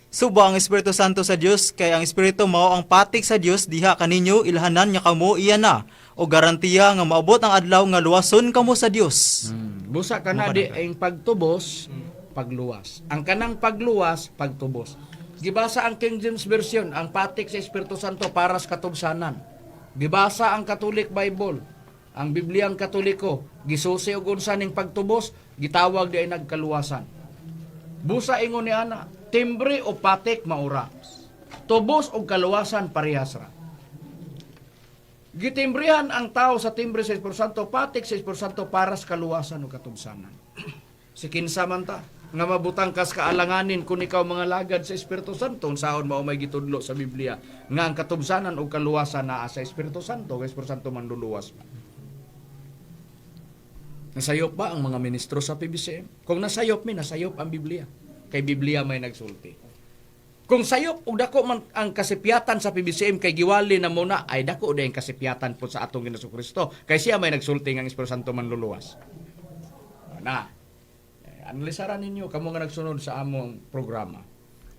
subo ang Espiritu Santo sa Dios, kay ang Espiritu mao ang patik sa Dios, diha kaninyo ilhanan nya kamo iya na, o garantiya nga maabot ang adlaw nga luwason kamo sa Dios. Busa ka na di ang pagtubos, pagluwas. Ang kanang pagluwas, pagtubos. Gibasa ang King James Version, ang patik sa Espiritu Santo para sa katubsanan. Gibasa ang Catholic Bible, ang Bibliang Katoliko, gisusi og unsa ning pagtubos, gitawag di ay nagkaluwasan. Busa ingon ni ana, timbre o patik maura. Tubos o kaluwasan parehas ra. Gitimbrihan ang tao sa timbre sa Espiritu Santo, patik sa Espiritu Santo para sa kaluwasan o katubsanan. Si kinsa man ta nga mabutang kas kaalanganin kung ikaw mga lagad sa Espiritu Santo, unsaon mao may gitudlo sa Biblia nga ang katubsanan o kaluwasan naa sa Espiritu Santo, kay Espiritu Santo man luluwas pa. Nasayop ba ang mga ministro sa PBCM? Kung nasayop nasayop ang Biblia. Kay Biblia may nagsulti. Kung sayop o dako man ang kasipyatan sa PBCM kay giwali na muna, ay dako na yung kasipyatan po sa atong Ginoong Kristo. Kay siya may nagsulti ng Espiritu Santo man luluwas. Na, analisaran ninyo kamo nga nagsunod sa among programa.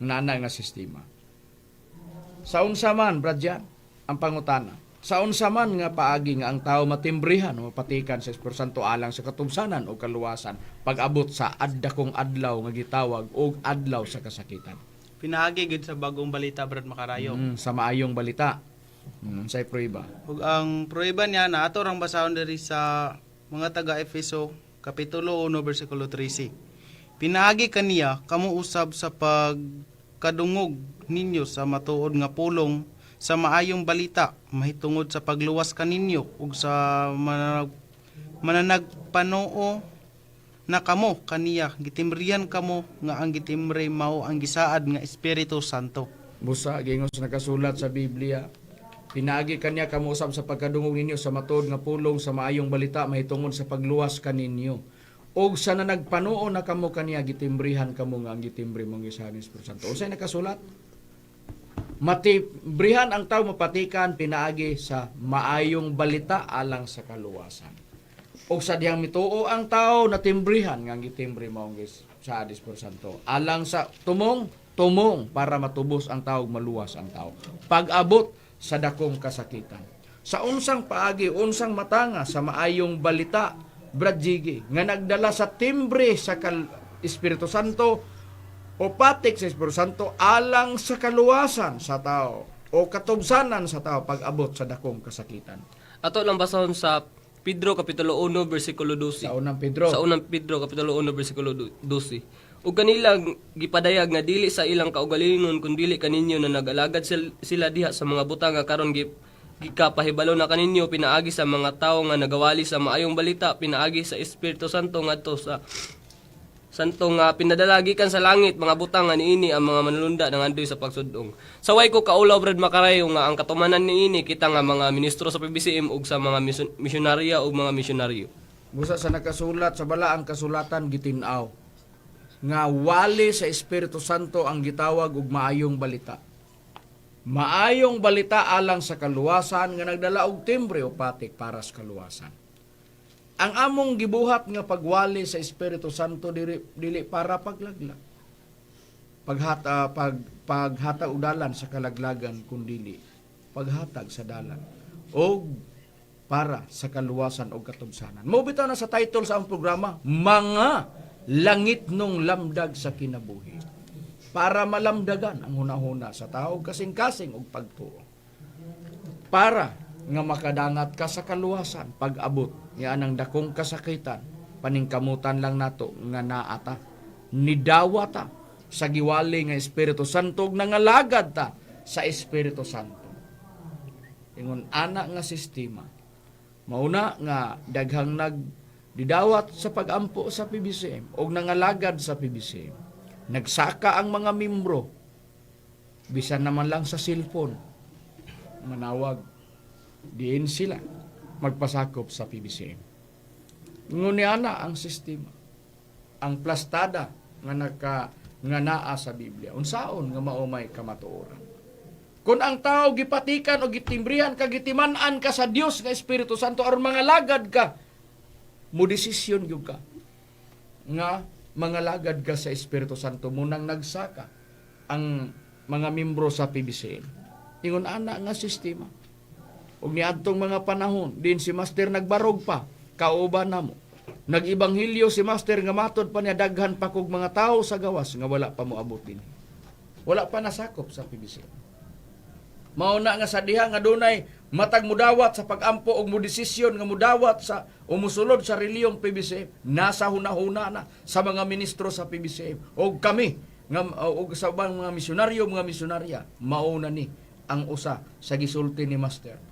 Nanay nga sistema. Sa unsa man, Brad Jan, ang pangutana. Sa unsa man nga paagi nga ang tao matimbrihan o mapatikan sa Espiritu Santo alang sa katubsanan o kaluwasan pag-abot sa addakong adlaw nga gitawag og adlaw sa kasakitan. Pinaagi gid sa bagong balita, Brad Makarayo. Sa maayong balita. Say prueba. Ug ang prueba niya na ato rang basahon diri sa mga taga Efeso Kapitulo 1, versikulo 13. Pinaagi kaniya kamo usab sa pagkadungog ninyo sa matuod nga pulong sa maayong balita, mahitungod sa pagluwas kaninyo ug sa mananagpanoo na kamo kaniya gitimbrihan kamo nga ang gitimbre mao ang gisaad nga Espiritu Santo. Busa gingos nakasulat sa Biblia. Pinaagi kaniya kamo usab sa pagkadungog ninyo sa matuod nga pulong sa maayong balita mahitungod sa pagluwas kaninyo. Og sa nanagpanoo na kamo kaniya gitimbrihan kamo nga ang gitimbre mong gisaad nga Espiritu Santo. Unsay nakasulat? Matibrihan ang tao mapatikan pinaagi sa maayong balita alang sa kaluwasan. O sa diyang mituo ang tao natimbrihan nga gitimbre mao sa Espiritu Santo alang sa tumong para matubos ang tao maluwas ang tao. Pag-abot sa dakong kasakitan. Sa unsang paagi, unsang matanga sa maayong balita, Brad Jiggy, nga nagdala sa timbre sa Espiritu Santo o patik sa Espiritu Santo alang sa kaluwasan sa tao o katubsanan sa tao pag-abot sa dakong kasakitan. Ato lang basahon sa Pedro Kapitulo 1, versikulo 12. Sa unang Pedro. Sa unang Pedro Kapitulo 1, versikulo 12. Ug kanila gipadayag nga dili sa ilang kaugalingon kun dili kaninyo na nag-alagad sila diha sa mga butang nga karon gikapahibalo na kaninyo pinaagi sa mga tawo nga nagawali sa maayong balita, pinaagi sa Espiritu Santo ngadto sa Santo nga pinadalagikan sa langit, mga butang nga niini ang mga manulunda nang andoy sa pagsudong. Saway ko kaulaw, Brad Makarayo, nga ang katumanan niini kita nga mga ministro sa PBCM ug sa mga misyonarya ug mga misyonaryo. Busa sa nakasulat sa balaang kasulatan gitin-aw nga wali sa Espiritu Santo ang gitawag og maayong balita. Maayong balita alang sa kaluwasan nga nagdala og timbre o patik para sa kaluwasan. Ang among gibuhat nga pagwali sa Espiritu Santo dili para paglaglag. Paghatag og dalan sa kalaglagan kundili paghatag sa dalan. Og para sa kaluwasan o katubsanan. Mobitaw na sa title sa ang programa, Mga Langit nung Lamdag sa Kinabuhi. Para malamdagan ang hunahuna sa tao kasing-kasing og pagtuo. Para nga makadangat ka sa kaluwasan pag-abot nga anang dakong kasakitan, paningkamutan lang nato nga naata, nidawata sa giwali nga Espiritu Santo ug nangalagad ta sa Espiritu Santo. Ingon ana nga sistema mauna nga daghang nagdidawat sa pag-ampo sa PBCM o nangalagad sa PBCM. Nagsaka ang mga membro bisan naman lang sa cellphone manawag diin sila magpasakop sa PBCM. Ngunyan ang sistema, ang plastada nga naa sa Biblia. Unsaon nga maumay kamatuoran. Kung ang tao gipatikan o gitimbrihan ka, gitiman-an ka sa Dios nga Espiritu Santo aron mga lagad ka, mo desisyon gyud ka nga mga lagad ka sa Espiritu Santo munang nagsaka ang mga membro sa PBCM. Ingon ana nga sistema. Ug niadtong mga panahon, din si Master nagbarog pa, kauban namo. Nag-ibanghilyo si Master nga matod pa niya daghan pa kog mga tao sa gawas nga wala pa moabot din. Wala pa nasakop sa PBC. Mauna nga sa diha nga dunay matag mudawat sa pag-ampo og modesisyon nga mudawat sa umusulod sa reliyong PBC, nasa hunahuna na sa mga ministro sa PBC og kami nga og sa mga misyonaryo, mga misyonarya, mauna ni ang usa sa gisulti ni Master.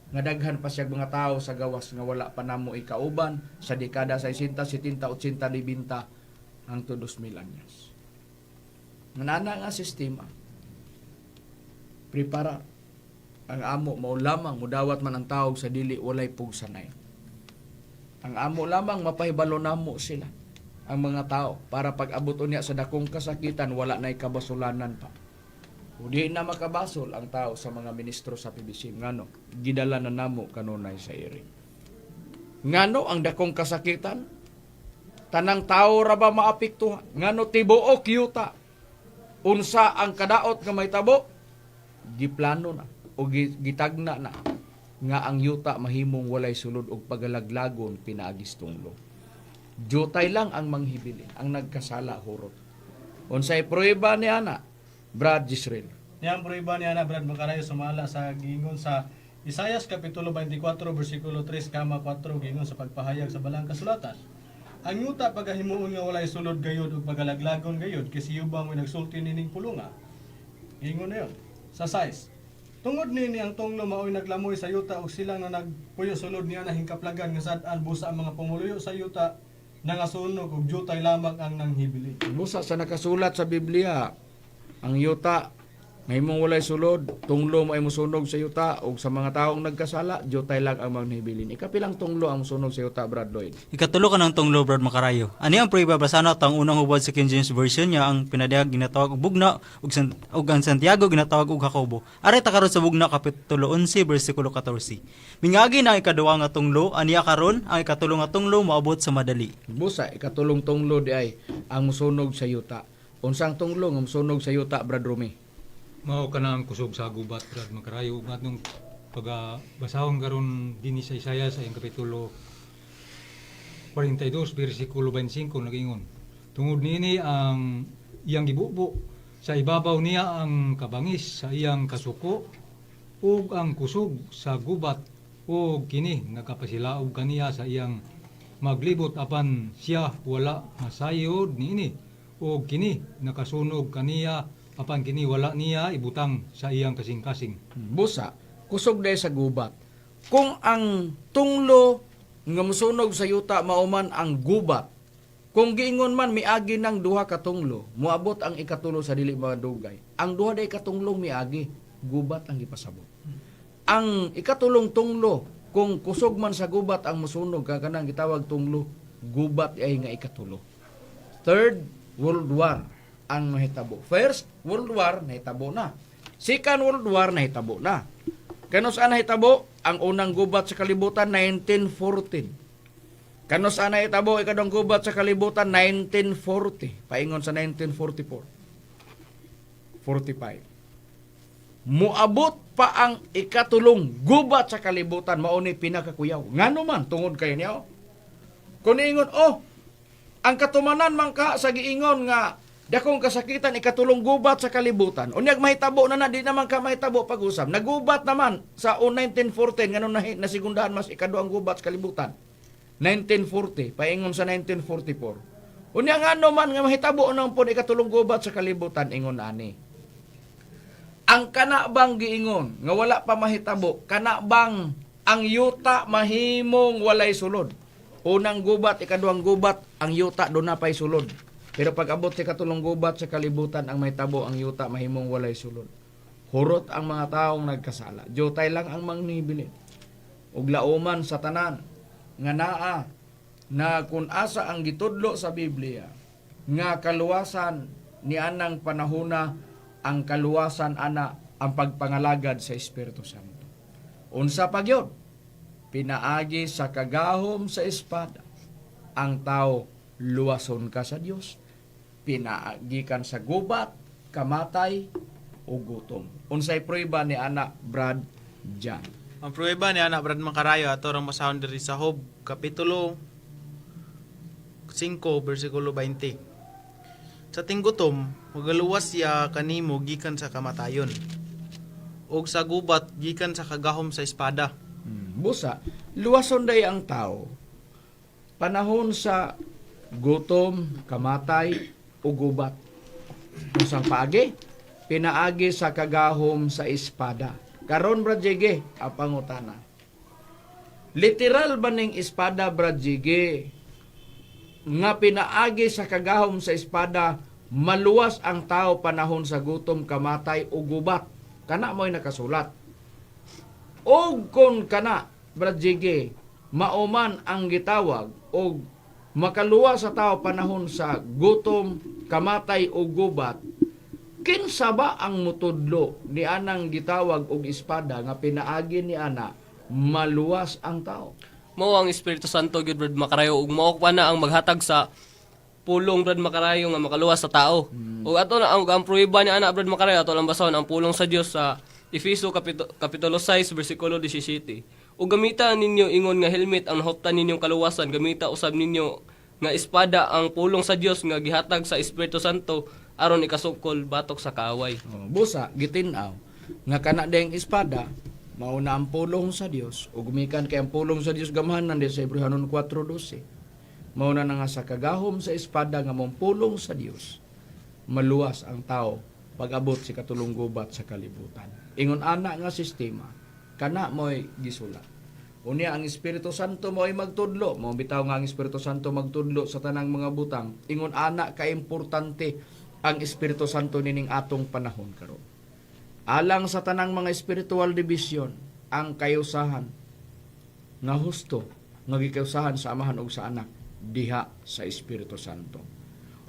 Nga daghan pa siya mga tao sa gawas nga wala pa namo ikauban sa dekada 60, 70, 80, 90 hangtod 2000 anyos. Nana nga sistema prepara ang amo mao lamang mudawat man ang tao sa dili walay pugsanay. Ang amo lamang mapahibalo namo sila ang mga tao para pag-abot niya sa dakong kasakitan wala nay kabasulanan pa. Di na makabasol ang tao sa mga ministro sa PBC. Ngano, gidala na namo kanunay sa iri. Ngano, ang dakong kasakitan, tanang tao ra ba maapektuhan? Ngano, tibuok yuta. Unsa ang kadaot nga may tabo? Giplano na, o gitagna na, nga ang yuta mahimong walay sulod og pagalaglagon pinaagis tunglo. Jutay lang ang manghibilin, ang nagkasala hurot. Unsay prueba ni ana? Brad Gisrael. Niyang prueba niya na Brad Macarayo sumala sa gingon sa Isayas Kapitulo 24, versikulo 3, 4, gingon sa pagpahayag sa balang kasulatan. Ang yuta pagahimuon nga walay sulod gayod ug pagalaglagon gayod kasi ubang may nagsulti nining pulunga. Gingon na yun. Sa 6. Tungod nini ang tunglo mao'y naglamoy sa yuta ug sila nga nagpuyo sulod niya na hingkaplagan nga sad-an busa ang mga pumuluyo sa yuta nangasunog ug jutay lamang ang nanghibili. Busa sa nakasulat sa Biblia, ang yuta mahimong walay sulod, tunglo mo ay musunog sa yuta o sa mga taong nagkasala, jutay lang ang magnibilin. Ikapilang tunglo ang musunog sa yuta, Brad Lloyd? Ikatulo ka ng tunglo, Brad Macarayo. Ano yung prueba basano at ang unang hubad sa King James Version niya ang pinadayag ginatawag og bugna ug ang Santiago ginatawag og Jacobo. Ari ta karon sa bugna kapitulo 11 bersikulo 14. Mingagi na ang ikaduha nga tunglo, aniya karon ang ikatulo nga tunglo moabot sa madali. Busa, ikatulong tunglo di ay ang musunog sa yuta. Unsang tunglo ang musunog sa yuta, Brad Rumi? Mao ka na ang kusog sa gubat, Brad Macarayo. Ug nung pagbasahon karon dinhi sa Isayas sa kapitulo 42 bersikulo 25 nagingon. Tungod nini ang iyang gibubo sa ibabaw niya ang kabangis sa iyang kasuko ug ang kusog sa gubat ug kini nagapasilaog kaniya sa iyang maglibot apan siya wala masayod niini ug kini nakasunog kaniya apan kini wala niya ibutang sa iyang kasing-kasing. Busa, kusog day sa gubat. Kung ang tunglo nga musunog sa yuta mauman ang gubat, kung giingon man miagi ng duha ka tunglo, moabot ang ikatulo sa dili madugay. Ang duha day katunglo miagi, gubat ang gipasabot. Ang ikatulong tunglo, kung kusog man sa gubat ang musunog, kanang gitawag tunglo, gubat ay nga ikatulo. Third World War ang nahitabo. First World War, nahitabo na. Second World War, nahitabo na. Kano saan nahitabo? Ang unang gubat sa kalibutan, 1914. Kano saan nahitabo? Ikadong gubat sa kalibutan, 1940. Paingon sa 1944. 45. muabot pa ang ikatulong gubat sa kalibutan, mauni pinakakuyaw. Ngano man tungod kayo niya? Kung ingon, ang katumanan man ka sa giingon nga dakong kasakitan ikatulong gubat sa kalibutan. Unyag mahitabo na di naman ka mahitabo pag-usap. Nagubat naman sa 1914 ngano nasigundahan mas ikaduang gubat sa kalibutan. 1940 paingon sa 1944. Unya ngano man nga mahitabo nang pud ikatulong gubat sa kalibutan ingon ani. Ang kana bang giingon nga wala pa mahitabo, kana bang ang yuta mahimong walay sulod. Unang gubat, ikaduang gubat, ang yuta doon na pa'y sulod. Pero pag abot sa katulong gubat sa kalibutan, ang mahitabo, ang yuta mahimong walay sulod. Hurot ang mga taong nagkasala. Jotay lang ang mangnibili. Ug lauman sa tanan nga naa na kung asa ang gitudlo sa Biblia nga kaluwasan ni anang panahuna ang kaluwasan ana ang pagpangalagad sa Espiritu Santo. Unsa pa gyud? Pinaagi sa kagahom sa espada ang tao luwason ka sa Dios. Pinaagi kan sa gubat, kamatay o gutom. Unsay prueba ni anak Brad Jan? Ang prueba ni anak Brad Makarayo ato rang masahon diri sa Job kapitulo 5 bersikulo 20. Sa tinggutom, magaluwas siya kanimo gikan sa kamatayon. Og sa gubat gikan sa kagahom sa espada. Busa, luwason day ang tao. Panahon sa gutom, kamatay o gubat. Usang paagi, pinaagi sa kagahom sa espada. Karon Brad Jige, apangutana. Literal ba ning espada Brad Jige nga pinaagi sa kagahom sa espada, maluwas ang tao panahon sa gutom, kamatay o gubat? Kana mo'y nakasulat. Og kon kana, Brad Jige, mauman ang gitawag og makaluwas sa tao panahon sa gutom, kamatay o gubat, kinsa ba ang mutudlo ni anang gitawag og espada nga pinaagi ni ana maluwas ang tao? Mao ang Espiritu Santo gyud Brad Makarayo ug mao pa na ang maghatag sa pulong Brad Makarayo nga makaluwas sa tao. Ug ato na ang prueba ni ana Brad Makarayo ato lang basahon ang pulong sa Dios sa Efeso kapitulo 6 bersikulo 17. Ug gamita ninyo ingon nga helmet ang nahuptan ninyong kaluwasan, gamita usab ninyo nga espada ang pulong sa Dios nga gihatag sa Espiritu Santo aron ikasukol batok sa kaaway. Busa gitin-aw nga kana dayang espada mauna ang pulong sa Dios ug gumikan kay ang pulong sa Dios gamhanan di sa Hebrehanon 4:12. Mauna na nga sa kagahom sa espada nga mong pulong sa Dios maluwas ang tao pag-abot si katulong gubat sa kalibutan. Ingon ana nga sistema kana mo'y gisulat. Unya ang Espiritu Santo mo'y magtudlo, mo bitaw nga ang Espiritu Santo magtudlo sa tanang mga butang. Ingon ana ka importante ang Espiritu Santo nining atong panahon karon. Alang sa tanang mga spiritual division, ang kayusahan nga husto nga gikayusahan sa Amahan ug sa Anak diha sa Espiritu Santo.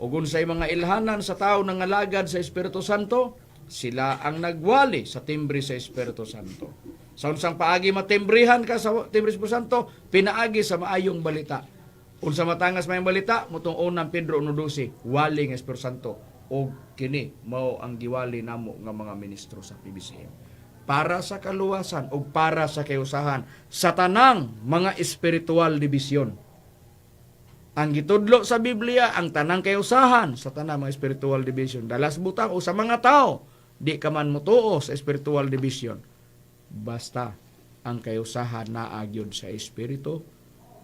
Ug unsay mga ilhanan sa tao nga ngalagad sa Espiritu Santo, sila ang nagwali sa timbre sa Espiritu Santo. Sa unsang paagi matimbrihan ka sa timbre sa Espiritu Santo, pinaagi sa maayong balita. Unsa matangas maayong balita, mutong unang Pedro 1:12, wali nga Espiritu Santo. O kini mao ang giwali namo nga mga ministro sa PBCM para sa kaluwasan o para sa kayusahan sa tanang mga espiritual division. Ang gitudlo sa Biblia ang tanang kayusahan sa tanang mga spiritual division. Dalas butang o sa mga tao di ka man mutuo sa spiritual division basta ang kayusahan naa gyud sa Espiritu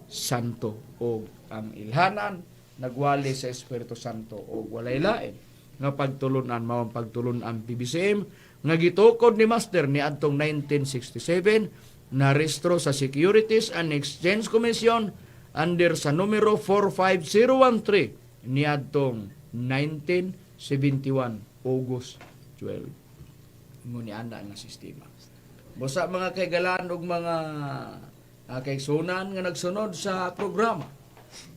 Santo o ang ilhanan nagwali sa Espiritu Santo o walay lain nga pagtulunan mao ang pagtulunan PBCM nga gitukod ni Master ni adtong 1967 na rehistro sa Securities and Exchange Commission under sa numero 45013 ni adtong 1971 August 12. Nguni anda nga sistema. Busa mga kaigalan ug mga kaigsunan nga nagsunod sa programa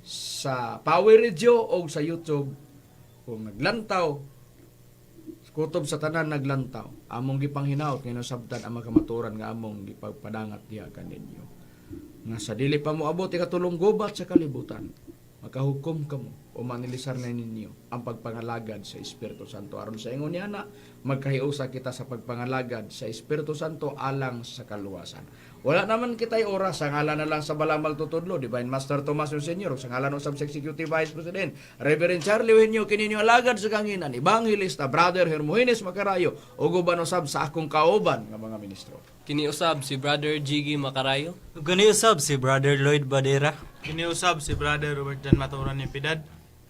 sa Power Radio o sa YouTube. Kung naglantaw, kutob sa tanan naglantaw, among gipanghinaot nga nasabtan ang makamaturan nga among gipagpadangat diha kaninyo. Nga sa dili pa mo abot ikatulong gubat sa kalibutan, makahukom kamo o manilisar na ninyo ang pagpangalagad sa Espiritu Santo. Aron sa ingon niya na, magkahiusa kita sa pagpangalagad sa Espiritu Santo alang sa kaluwasan. Wala naman kita'y oras, sa ngalan na lang sa balang magtutudlo, Divine Master Tomas Sr., sa ngalan ng Sub-Executive Vice President, Reverend Charlie Eugenio, kininyo alagad sa kanginan, Evangelista, Brother Hermogenes Macarayo, o gubanosab sa akong kauban ng mga ministro. Kiniusab si Brother Jiggy Macarayo. Ganiusab si Brother Lloyd Badera. Kiniusab si Brother Robert Jan Maturan ng Piedad.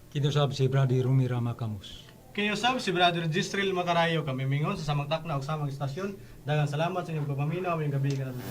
Kinusab si Brother Rumira Macamos. Kiniusab si Brother Gistril Macarayo, kami mingon sa samang takna o samang istasyon. Daghang salamat sa inyong pagpaminaw, may gabi ka na.